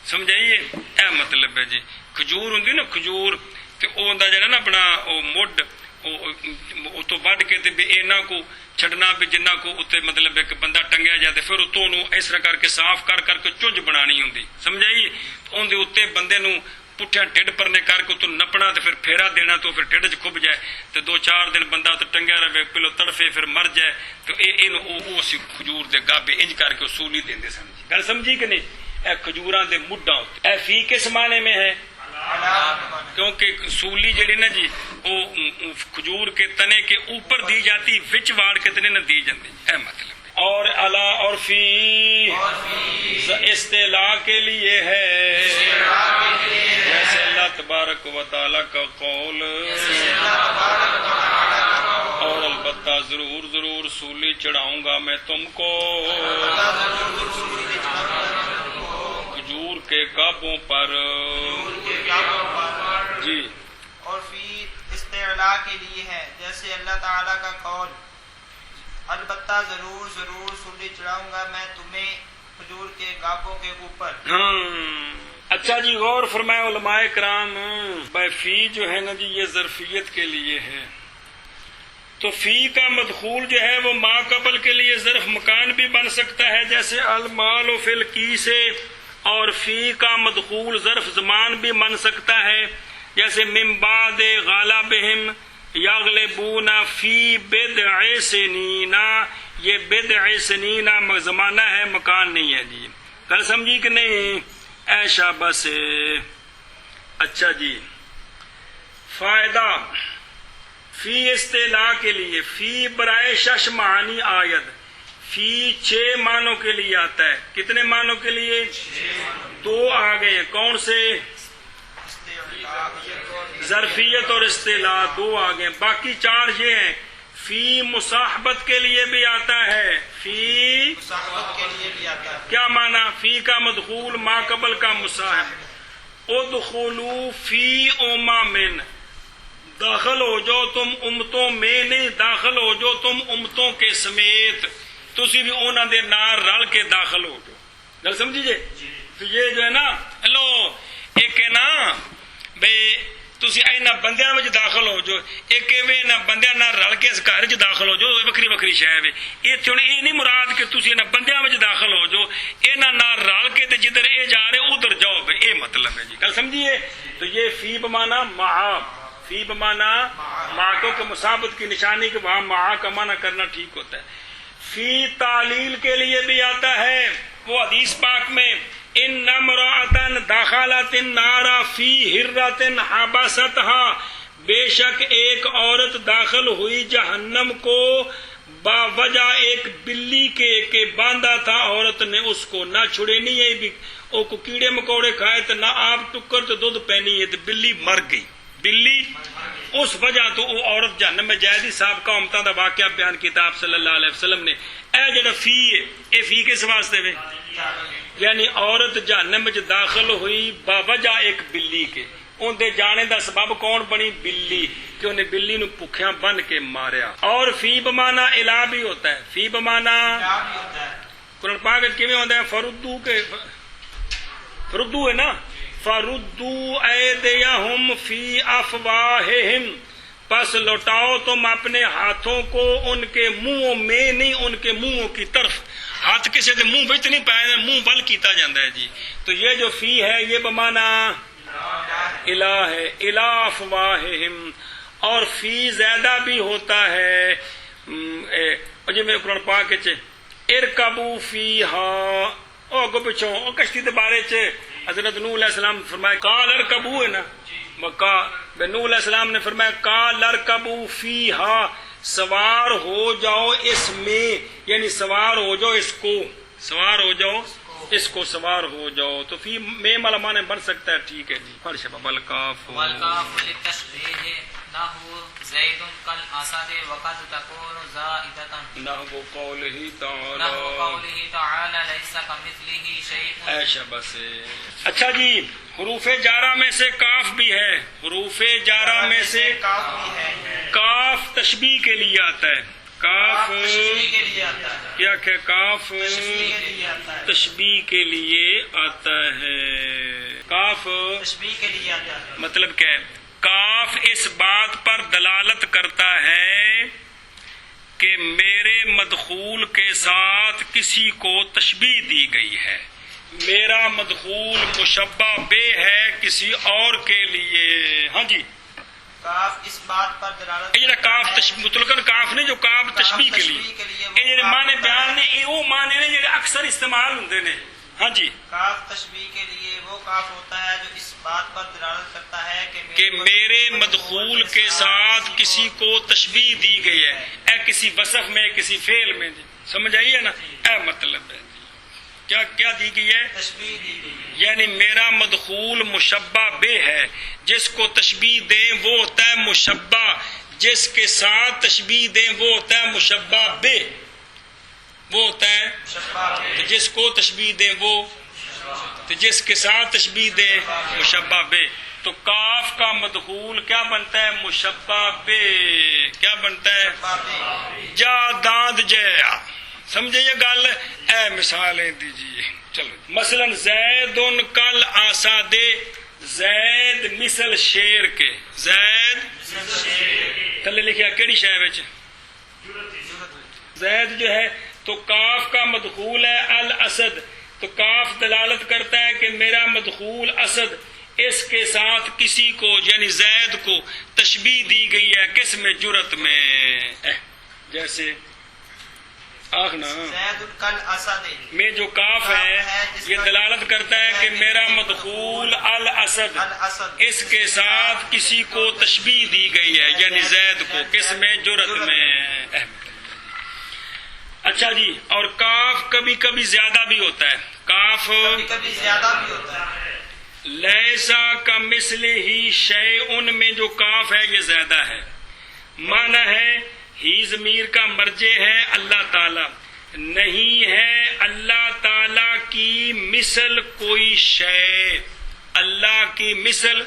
[SPEAKER 1] سمجھائیے اے مطلب ہے جی، کھجور ہوندی نا کھجور، تے او ہوندا جڑا نا اپنا او مڈ او تو وڈ کے تے بھی اینا کو چھڈنا بھی جنہ کو اتنے مطلب ایک بندہ ٹنگیا جاتے، پھر اتوں نو اس طرح کر کے صاف کر کے چونج بنانی ہوندی، سمجھائیے، اون دے اتنے بندے نو پٹھا ٹھڈ پرنے کر کے اتوں نپنا تے پھر پھیرا دینا تو پھر ٹھڈ چ کھب جائے تے 2-4 دن بندہ تے ٹنگیا رہے، پہلو تڑفے پھر مر جائے، تو او سی کھجور دے گابے انج کر کے سولی دیندے سن جی۔ گل سمجھی کہ نہیں؟ اے کھجوراں دے مڈاں تے اے فی کس معنی میں ہے؟ کیونکہ سولی جڑی نا جی وہ کھجور کے تنے کے اوپر دی جاتی، وچ واڑ کے تنے نہ دی جاتی، اے مطلب۔ اور الا اور فی استعلاء کے لیے ہے، جیسے اللہ تبارک و تعالی کا قول، اور البتہ ضرور سولی چڑھاؤں گا میں تم کو کھجور کے گابوں پر جی۔
[SPEAKER 3] اور فی استعلاء کے لیے ہے، جیسے اللہ تعالیٰ کا قول، البتہ ضرور سولی چڑھاؤں گا میں تمہیں کھجور کے گابوں کے اوپر۔
[SPEAKER 1] اچھا جی، غور فرمائے علماء کرام، بھائی فی جو ہے نا جی یہ ظرفیت کے لیے ہے، تو فی کا مدخول جو ہے وہ ما قبل کے لیے ظرف مکان بھی بن سکتا ہے، جیسے المال و فی الکیس، اور فی کا مدخول ظرف زمان بھی بن سکتا ہے، جیسے من بعد غالبہم یغلبون فی بضع سنین، یہ بضع سنین زمانہ ہے، مکان نہیں ہے جی۔ کل سمجھی کہ نہیں؟ اے شاباش۔ اچھا جی، فائدہ فی استعلاء کے لیے، فی برائے 6 معانی آید، فی 6 معنوں کے لیے آتا ہے۔ کتنے معنوں کے لیے؟ 2 آ گئے ہیں، کون سے؟ ظرفیت اور استعلاء 2 آ گئے، باقی 4 یہ ہیں۔ فی مصاحبت کے لیے بھی آتا ہے، فی
[SPEAKER 3] مصاحبت کے لیے بھی آتا ہے۔
[SPEAKER 1] کیا معنی؟ فی کا مدخول ما قبل کا مصاحب، ادخلوا فی امم، داخل ہو جو تم امتوں میں، نہیں داخل ہو جو تم امتوں کے سمیت، تسی بھی انہاں دے نال رل کے داخل ہو جو۔ گل سمجھیے؟ تو یہ جو ہے نا، لو ایک ہے نا بے تسی اینا بندیاں وچ داخل ہو جو، ایک ایویں نہ بندیاں نال رل کے اس گھر وچ داخل ہو جو، وکری شے وے۔ ایتھے ہن اے نہیں مراد کہ تسی انہاں بندیاں وچ داخل ہو جو، انہاں نال رل کے تے جدھر اے جا رہے ادھر جاؤ، بے اے مطلب ہے جی۔ گل سمجھیے؟ تو یہ فی بمانا مع، فی بمانا مع، کیونکہ مصابت کی نشانی کہ وہاں مع کا معنی کرنا ٹھیک ہوتا ہے۔ فی تعلیل کے لیے بھی آتا ہے، وہ حدیث پاک میں ان امرأۃ دخلت النار فی ہرۃ حبستها، بے شک ایک عورت داخل ہوئی جہنم کو باوجہ ایک بلی کے کہ باندھا تھا عورت نے اس کو، نہ چھڑے نہیں ہے بھی او کو کیڑے مکوڑے کھائے تو نہ آپ ٹکر تو دودھ پینی ہے تو بلی مر گئی، بلی اس وجہ تو وہ عورت جہنم میں جائے دی. سابقہ امتاں دا واقعہ بیان کیتا آپ صلی اللہ علیہ وسلم نے. اے جڑا فی ہے اے فی کس واسطے وے؟ یعنی عورت جہنم وچ داخل ہوئی باوجہ ایک بلی کے. ان دے جانے دا سبب کون بنی؟ بلی, کہ انہیں بلی نو بھکھیاں بن کے ماریا. اور فی بمانا الہ بھی ہوتا ہے. فی بمانا قرآن پاک کیویں ہوندا ہے؟ فردو کے فردو ہے نا, فردو ایدیہم فی افواہہم, پس لوٹاؤ تم اپنے ہاتھوں کو ان کے منہوں میں, نہیں ان کے منہوں کی طرف. ہاتھ کسی کے منہ وچ نہیں پائے, منہ بل کیتا جاتا ہے جی. تو یہ جو فی ہے یہ بمانا الہ ہے, الہ افواہہم. اور فی زیادہ بھی ہوتا ہے. جی میں قرآن پاک چ ارکبوا فیہا, او گو پچھوں او کشتی دے بارے چ حضرت نوح علیہ السلام فرمایا قال ارکبوا ہے نا, نوح علیہ السلام نے فرمایا قال ارکبوا فیہا, سوار ہو جاؤ اس میں, یعنی سوار ہو جاؤ اس کو, سوار ہو جاؤ اس کو, سوار ہو جاؤ. تو فی میں معنی بن سکتا ہے. ٹھیک ہے جی. فرش والکاف
[SPEAKER 2] والکاف للتشبیہ نحو زید کالاسد وقد تکون زائدۃ
[SPEAKER 1] نحو قولہ تعالی,
[SPEAKER 2] نحو قولہ تعالی لیس کمثلہ شیء.
[SPEAKER 1] ایشا بس. اچھا جی, حروف جارہ میں سے کاف بھی ہے. حروف جارہ میں سے
[SPEAKER 3] کاف بھی ہے.
[SPEAKER 1] کاف تشبیہ کے لیے آتا ہے. کاف
[SPEAKER 3] تشبیہ کے لیے آتا ہے.
[SPEAKER 1] کیا کہ کاف
[SPEAKER 3] تشبیہ کے لیے آتا ہے.
[SPEAKER 1] تشبیہ کے لیے آتا ہے. کاف
[SPEAKER 3] تشبیہ کے لیے آتا ہے.
[SPEAKER 1] مطلب کیا ہے؟ کاف اس بات پر دلالت کرتا ہے کہ میرے مدخول کے ساتھ کسی کو تشبیہ دی گئی ہے. میرا مدخول مشبہ بے ہے کسی اور کے لیے. ہاں جی,
[SPEAKER 3] کاف اس بات پر دلالت
[SPEAKER 1] یہ کاف مطلقاً کاف نے جو کاف تشبیہ کے لیے یہ معنی بیان نے, یہ وہ معنی نے جو اکثر استعمال ہوندے نے. ہاں جی,
[SPEAKER 3] کاف تشبیہ کے لیے وہ کاف ہوتا ہے جو اس بات پر دلالت کرتا ہے
[SPEAKER 1] کہ میرے مدخول کے ساتھ کسی کو تشبیہ دی گئی ہے. اے کسی وصف میں, کسی فعل میں. سمجھ آئی ہے نا؟ اے مطلب ہے کیا کیا دی گئی ہے؟
[SPEAKER 3] تشبیہ دی گئی ہے.
[SPEAKER 1] یعنی میرا مدخول مشبہ بے ہے, جس کو تشبیہ دیں وہ ہوتا ہے مشبہ, جس کے ساتھ تشبیہ دیں وہ ہوتا ہے مشبہ بے, وہ ہوتا ہے تو جس کو تشبیہ دیں وہ, تو جس کے ساتھ تشبیہ دیں مشبہ بے. تو کاف کا مدخول کیا بنتا ہے؟ مشبہ بے. کیا بنتا ہے؟ جا داند جیا. سمجھے یہ گل؟ اے مثالیں دیجیے. چلو مثلا زید کل آساد, زید مثل شیر کے. زید تلے لکھیا کیڑی شے وچ؟ زید جو ہے تو کاف کا مدخول ہے الاسد, تو کاف دلالت کرتا ہے کہ میرا مدخول اسد, اس کے ساتھ کسی کو یعنی زید کو تشبیہ دی گئی ہے. کس میں؟ جرت میں. جیسے آخنا میں جو کاف ہے یہ دلالت کرتا ہے کہ میرا مدخول الاسد, اس کے ساتھ کسی کو تشبیہ دی گئی ہے یعنی زید کو. کس میں؟ جرت میں. اچھا جی, اور کاف کبھی کبھی زیادہ بھی ہوتا ہے. کاف
[SPEAKER 3] کبھی زیادہ بھی ہوتا ہے.
[SPEAKER 1] لیسا کا مثل ہی شیء میں جو کاف ہے یہ زیادہ ہے. معنی ہے ہی ضمیر کا مرجع ہے اللہ تعالی, نہیں ہے اللہ تعالی کی مثل کوئی شے. اللہ کی مثل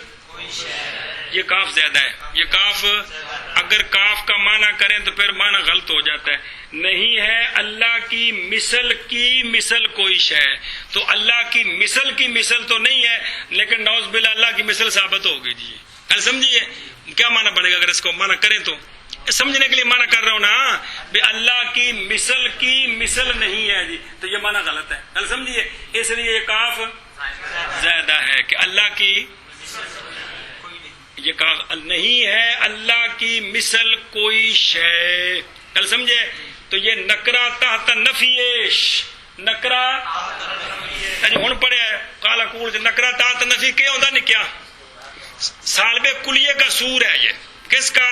[SPEAKER 1] یہ کاف زیادہ ہے. یہ کاف اگر کاف کا معنی کریں تو پھر معنی غلط ہو جاتا ہے. نہیں ہے اللہ کی مثل کوئی شے, تو اللہ کی مثل تو نہیں ہے, لیکن نعوذ باللہ اللہ کی مثل ثابت ہو گئی. جی سمجھیے کیا معنی بنے گا اگر اس کو معنی کریں تو؟ سمجھنے کے لیے معنی کر رہا ہوں نا بھی اللہ کی مثل نہیں ہے جی, تو یہ معنی غلط ہے. سمجھیے اس لیے یہ کاف زیادہ ہے کہ اللہ کی یہ کاف نہیں ہے اللہ کی مثل کوئی شے. کل سمجھے؟ تو یہ نکرا تحت نفیش, نکرا جی ہوں پڑھیا ہے کالا کول نکرا تحت نفی کیا ہوتا نہیں کیا سالبے کلیے کا سور ہے. یہ کس کا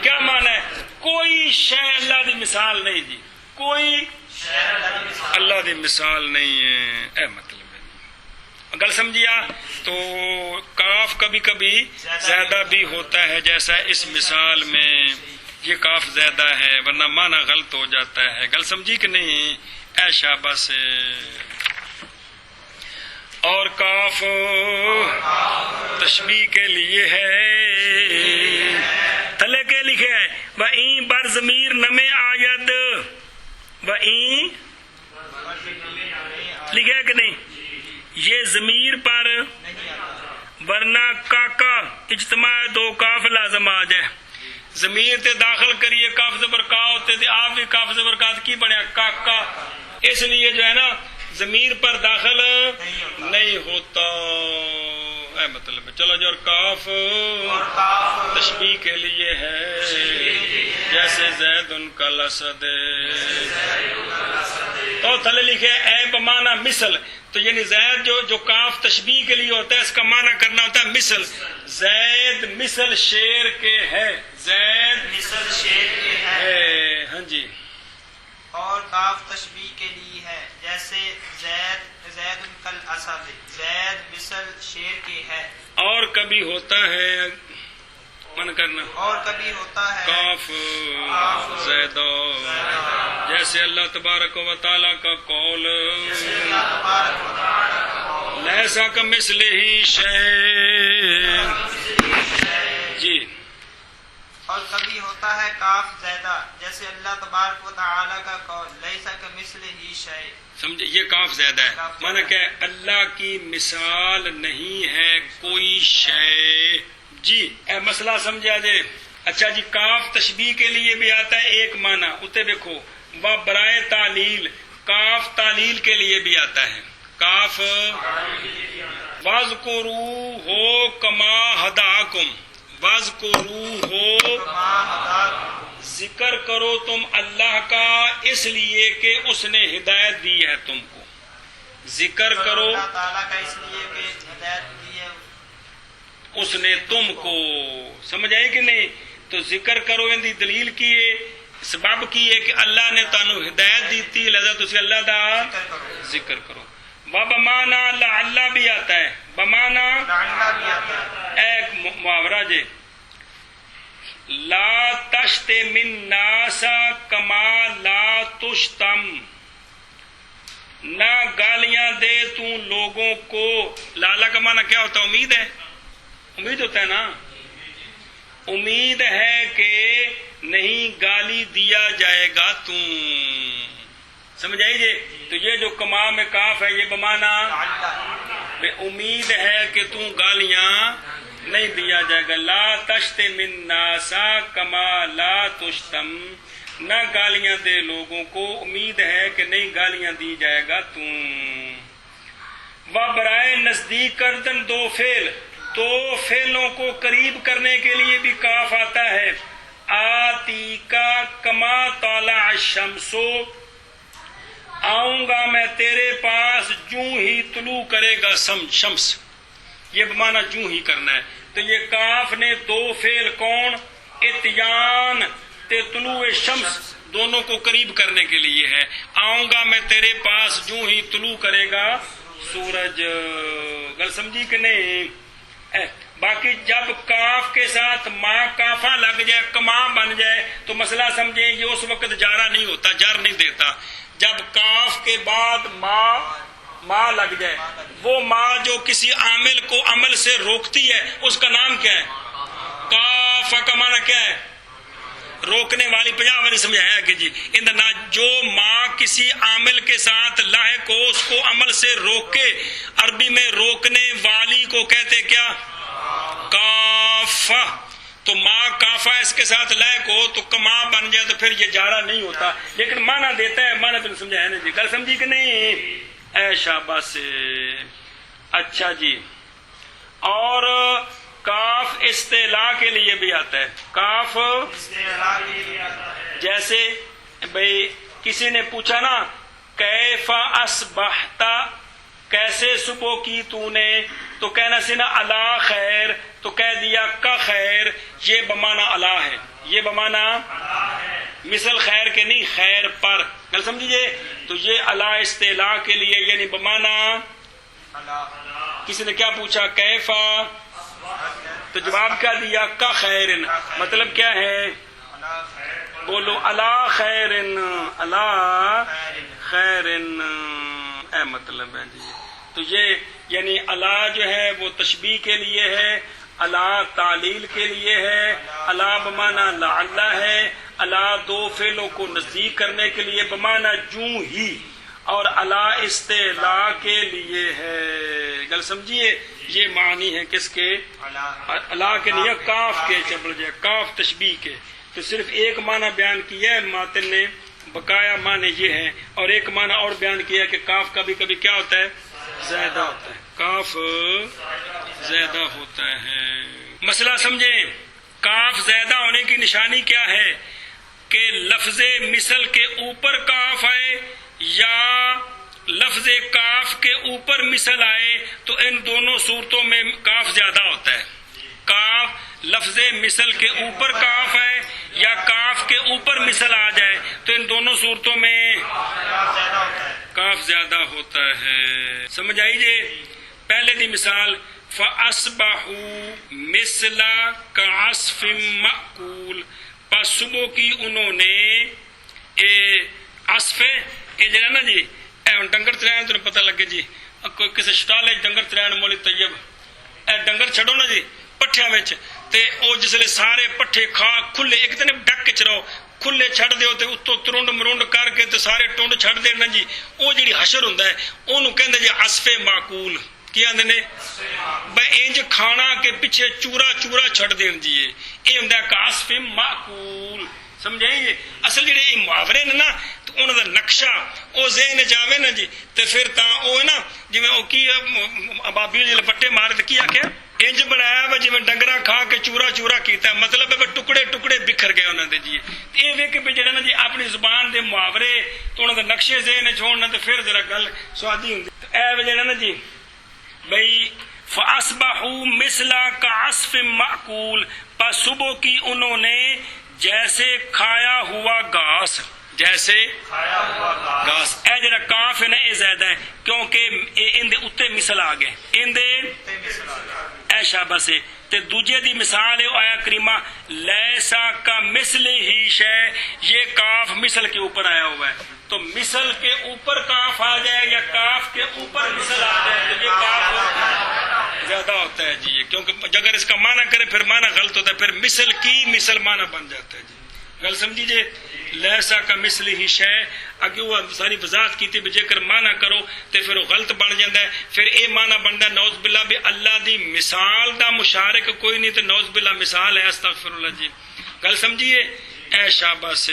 [SPEAKER 1] کیا معنی ہے؟ کوئی شے اللہ دی مثال نہیں جی, کوئی اللہ دی مثال نہیں ہے. اے مطلب ہے گل سمجھیا؟ تو کاف کبھی کبھی زیادہ بھی ہوتا ہے، جیسا اس مثال میں یہ کاف زیادہ ہے، ورنہ معنی غلط ہو جاتا ہے. گل سمجھی کہ نہیں؟ اے شاباش. اور کاف تشبیہ کے لیے ہے، تھلے کے لکھے ہے وَإِن بر ضمیر نمے آید، وَإِن لکھے ہے کہ نہیں؟ یہ ضمیر پر ورنہ کاکا اجتماع دو کاف لازم آ جائے. ضمیر تے داخل کریے کاف زبر کا ہوتے تھے، آپ بھی کاف زبر کا کی بنیا کاکا، اس لیے جو ہے نا ضمیر پر داخل نہیں ہوتا ہے مطلب. چلو جو کاف تشبیہ کے لیے ہے، جیسے زید ان کا لسد، تو تھلے لکھے اے بمانا مثل. تو یعنی زید جو کاف تشبیہ کے لیے ہوتا ہے اس کا معنی کرنا ہوتا ہے مثل. زید مثل شیر کے ہے، زید
[SPEAKER 3] مثل شیر کے ہے.
[SPEAKER 1] ہاں جی.
[SPEAKER 3] اور کاف تشبیہ کے لیے ہے، جیسے زید کل اسد، زید مثل شیر کے ہے.
[SPEAKER 1] اور کبھی ہوتا ہے من کرنا،
[SPEAKER 3] اور کبھی ہوتا ہے
[SPEAKER 1] کاف زیدہ، جیسے اللہ تبارک و تعالیٰ کا قول لیسا کمثلہ شیء. جی.
[SPEAKER 3] اور کبھی ہوتا ہے کاف زیدہ، جیسے اللہ تبارک و تعالیٰ کا قول لیسا کمثلہ شیء.
[SPEAKER 1] سمجھے؟ یہ کاف زیادہ ہے، مانا کہ اللہ کی مثال نہیں ہے کوئی شے. جی اے مسئلہ سمجھا جائے. اچھا جی، کاف تشبیہ کے لیے بھی آتا ہے ایک معنی، اتنے دیکھو و برائے تعلیل، کاف تعلیل کے لیے بھی آتا ہے. کاف وَاذْكُرُوهُ كَمَا هَدَاكُمْ، وَاذْكُرُوهُ ذکر کرو تم اللہ کا اس لیے کہ اس نے ہدایت دی ہے تم کو. ذکر کرو
[SPEAKER 3] اللہ تعالیٰ کا اس لیے کہ ہدایت دی ہے
[SPEAKER 1] اس نے تم کو. سمجھ آئی کہ نہیں؟ تو ذکر کرو ان دی دلیل کی ہے، سبب کی ہے کہ اللہ نے تانو ہدایت دیتی، لہذا تسی اللہ دا ذکر کرو. بمانا لعلہ بھی آتا ہے، بمانا
[SPEAKER 3] لعلہ بھی آتا ہے.
[SPEAKER 1] ایک محاورہ جے لا تشتم الناس کما لا تشتم، نہ گالیاں دے تو لوگوں کو. لالا کا معنی کیا ہوتا ہے؟ امید ہے، امید ہوتا ہے نا، امید ہے کہ نہیں گالی دیا جائے گا تم. سمجھ آئی جی؟ تو یہ جو کما میں کاف ہے یہ بمانا بے امید ہے کہ تم گالیاں نہیں دیا جائے گا. لا تشتم الناس کما لا تشتم، نہ گالیاں دے لوگوں کو، امید ہے کہ نہیں گالیاں دی جائے گا تم. و برائے نزدیک کردن دو فعل، دو فعلوں کو قریب کرنے کے لیے بھی کاف آتا ہے. آتی کا کما طالع الشمس، آؤں گا میں تیرے پاس جوں ہی طلوع کرے گا شمس. یہ بمانا جوں ہی کرنا ہے. تو یہ کاف نے دو فعل کون؟ اتیان تے طلوع شمس دونوں کو قریب کرنے کے لیے ہے. آؤں گا میں تیرے پاس جوں ہی طلوع کرے گا سورج. گل سمجھی کہ نہیں؟ باقی جب کاف کے ساتھ ماں کافا لگ جائے، کما بن جائے تو مسئلہ سمجھیں یہ اس وقت جارا نہیں ہوتا، جار نہیں دیتا. جب کاف کے بعد ماں لگ جائے، وہ ماں جو کسی عامل کو عمل سے روکتی ہے اس کا نام کیا ہے؟ کاف کا معنی کیا ہے؟ روکنے والی. 50 والی سمجھایا کہ جی جو ماں کسی عامل کے ساتھ لاحق ہو اس کو عمل سے روکے، عربی میں روکنے والی کو کہتے کیا؟ کافہ. تو ماں کافہ اس کے ساتھ لاحق ہو تو کما بن جائے تو پھر یہ جارا نہیں ہوتا، لیکن معنی دیتا ہے. معنی تم سمجھایا نا جی؟ گل سمجھی کہ نہیں؟ اے شاباش سے. اچھا جی، اور کاف استعلاء کے لیے بھی آتا ہے. کاف جیسے بھئی کسی نے پوچھا نا کیف اصبحت، کیسے صبح کی تو نے، تو کہنا سی نا الا خیر، تو کہہ دیا کا خیر. یہ بمانا الا ہے، یہ بمانا مثل خیر کے نہیں، خیر پر. گل سمجھیے؟ تو یہ الا استعلاء کے لیے، یعنی بمانا کسی نے کیا پوچھا کیفا، تو جواب کیا دیا کا خیرن، مطلب کیا ہے؟ بولو اللہ خیرن، اللہ خیرن، اے مطلب ہے جی. تو یہ یعنی اللہ جو ہے وہ تشبیہ کے لیے ہے، اللہ تعلیل کے لیے ہے، اللہ بمانا لعل ہے، اللہ دو فعلوں کو نزدیک کرنے کے لیے بمانا جوں ہی، اور اللہ استعلاء کے لیے ہے. گل سمجھیے، یہ معنی ہے کس کے؟ اللہ کے لیے، کاف کے چبڑ جائے، کاف تشبیہ کے. تو صرف ایک معنی بیان کیا ہے ماتن نے، بقایا معنی یہ ہے، اور ایک معنی اور بیان کیا کہ کاف کبھی کبھی کیا ہوتا ہے؟ زیادہ ہوتا ہے، کاف زیادہ ہوتا ہے. مسئلہ سمجھیں، کاف زیادہ ہونے کی نشانی کیا ہے؟ کہ لفظ مثل کے اوپر کاف آئے یا لفظ کاف کے اوپر مثل آئے، تو ان دونوں صورتوں میں کاف زیادہ ہوتا ہے. کاف لفظ مثل کے اوپر کاف ہے یا کاف کے اوپر مثل آ جائے، تو ان دونوں صورتوں میں کاف زیادہ ہوتا ہے. سمجھ آئی جی؟ پہلے دی مثال فَأَصْبَحُوا مِثْلَ كَعَصْفٍ مَأْكُولٍ، پس صبح کی انہوں نے عصف جڑا نا جی، اے ڈنگر ترین تو پتہ لگے جی، کوئی کسی شٹالے ڈنگر ترین مولی طیب، اے ڈنگر چھڑو نا جی پٹھیاں وچ، تے او جسلے سارے پٹھے کھا کھلے ایک دن ڈک کے چراؤ، کھلے چھڑ دیو تے اتوں ترنڈ مرنڈ کر کے تے سارے ٹونڈ چھڑ دینا جی، او جڑی حشر ہوندا ہے اونوں کہندے جی عصف معقول. کی آندے نے؟ بھائی انج کھانا کے پیچھے چورا چورا چھڑ دین جی، یہ ہوندا ہے عصف معقول. سمجھائی جی؟ اصل جڑے یہ محاورے نے نا، تو انہوں دا نقشہ او ذہن جاوے نا جی، تے پھر تاں او ہے نا جی او کی ابابیل جے لپٹے مار تے کی آکھیا انج بنایا وا جی ڈنگرا کھا کے چورا چورا کیتا، مطلب ہے ٹکڑے ٹکڑے بکھر گئے انہوں دے جی. یہ ویکھ کے جڑا نا جی اپنی زبان دے محاورے تو انہوں دے نقشے ذہن چھوڑنا تے پھر ذرا گل سوادی ہوندی. اے جڑا نا جی بھئی فَأَصْبَحُوا مِثْلَ كَعَصْفٍ مَأْكُولٍ، پس صبح کی انہوں نے جیسے کھایا ہوا گھاس، جیسے گھاس. اے جڑا کاف ہے نا یہ زیادہ ہے کیونکہ ان دے اتے مثل آ گئے، ان دے اے شاباش ہے. تے دوجے دی مثال ہے آیا کریمہ لیسا کا مثل ہی شے، یہ کاف مثل کے اوپر آیا ہوا ہے. تو مثل کے اوپر کاف آ جائے یا کاف کے اوپر مثل آ جائے تو یہ کاف زیادہ ہوتا ہے جی، کیونکہ اگر اس کا معنی کرے پھر معنی غلط ہوتا ہے، پھر مثل کی مثل معنی بن جاتا ہے جی. گل سمجھیے، لیسا کا مثل ہی شے اگے وہ ساری وضاحت کی تھی، جے کر معنی کرو تو پھر وہ غلط بن جاتا ہے. پھر اے معنی بنتا ہے نعوذ باللہ بھی اللہ دی مثال دا مشارک کوئی نہیں، تو نعوذ باللہ مثال ہے استغفر اللہ جی. گل سمجھیے، اے شاباش.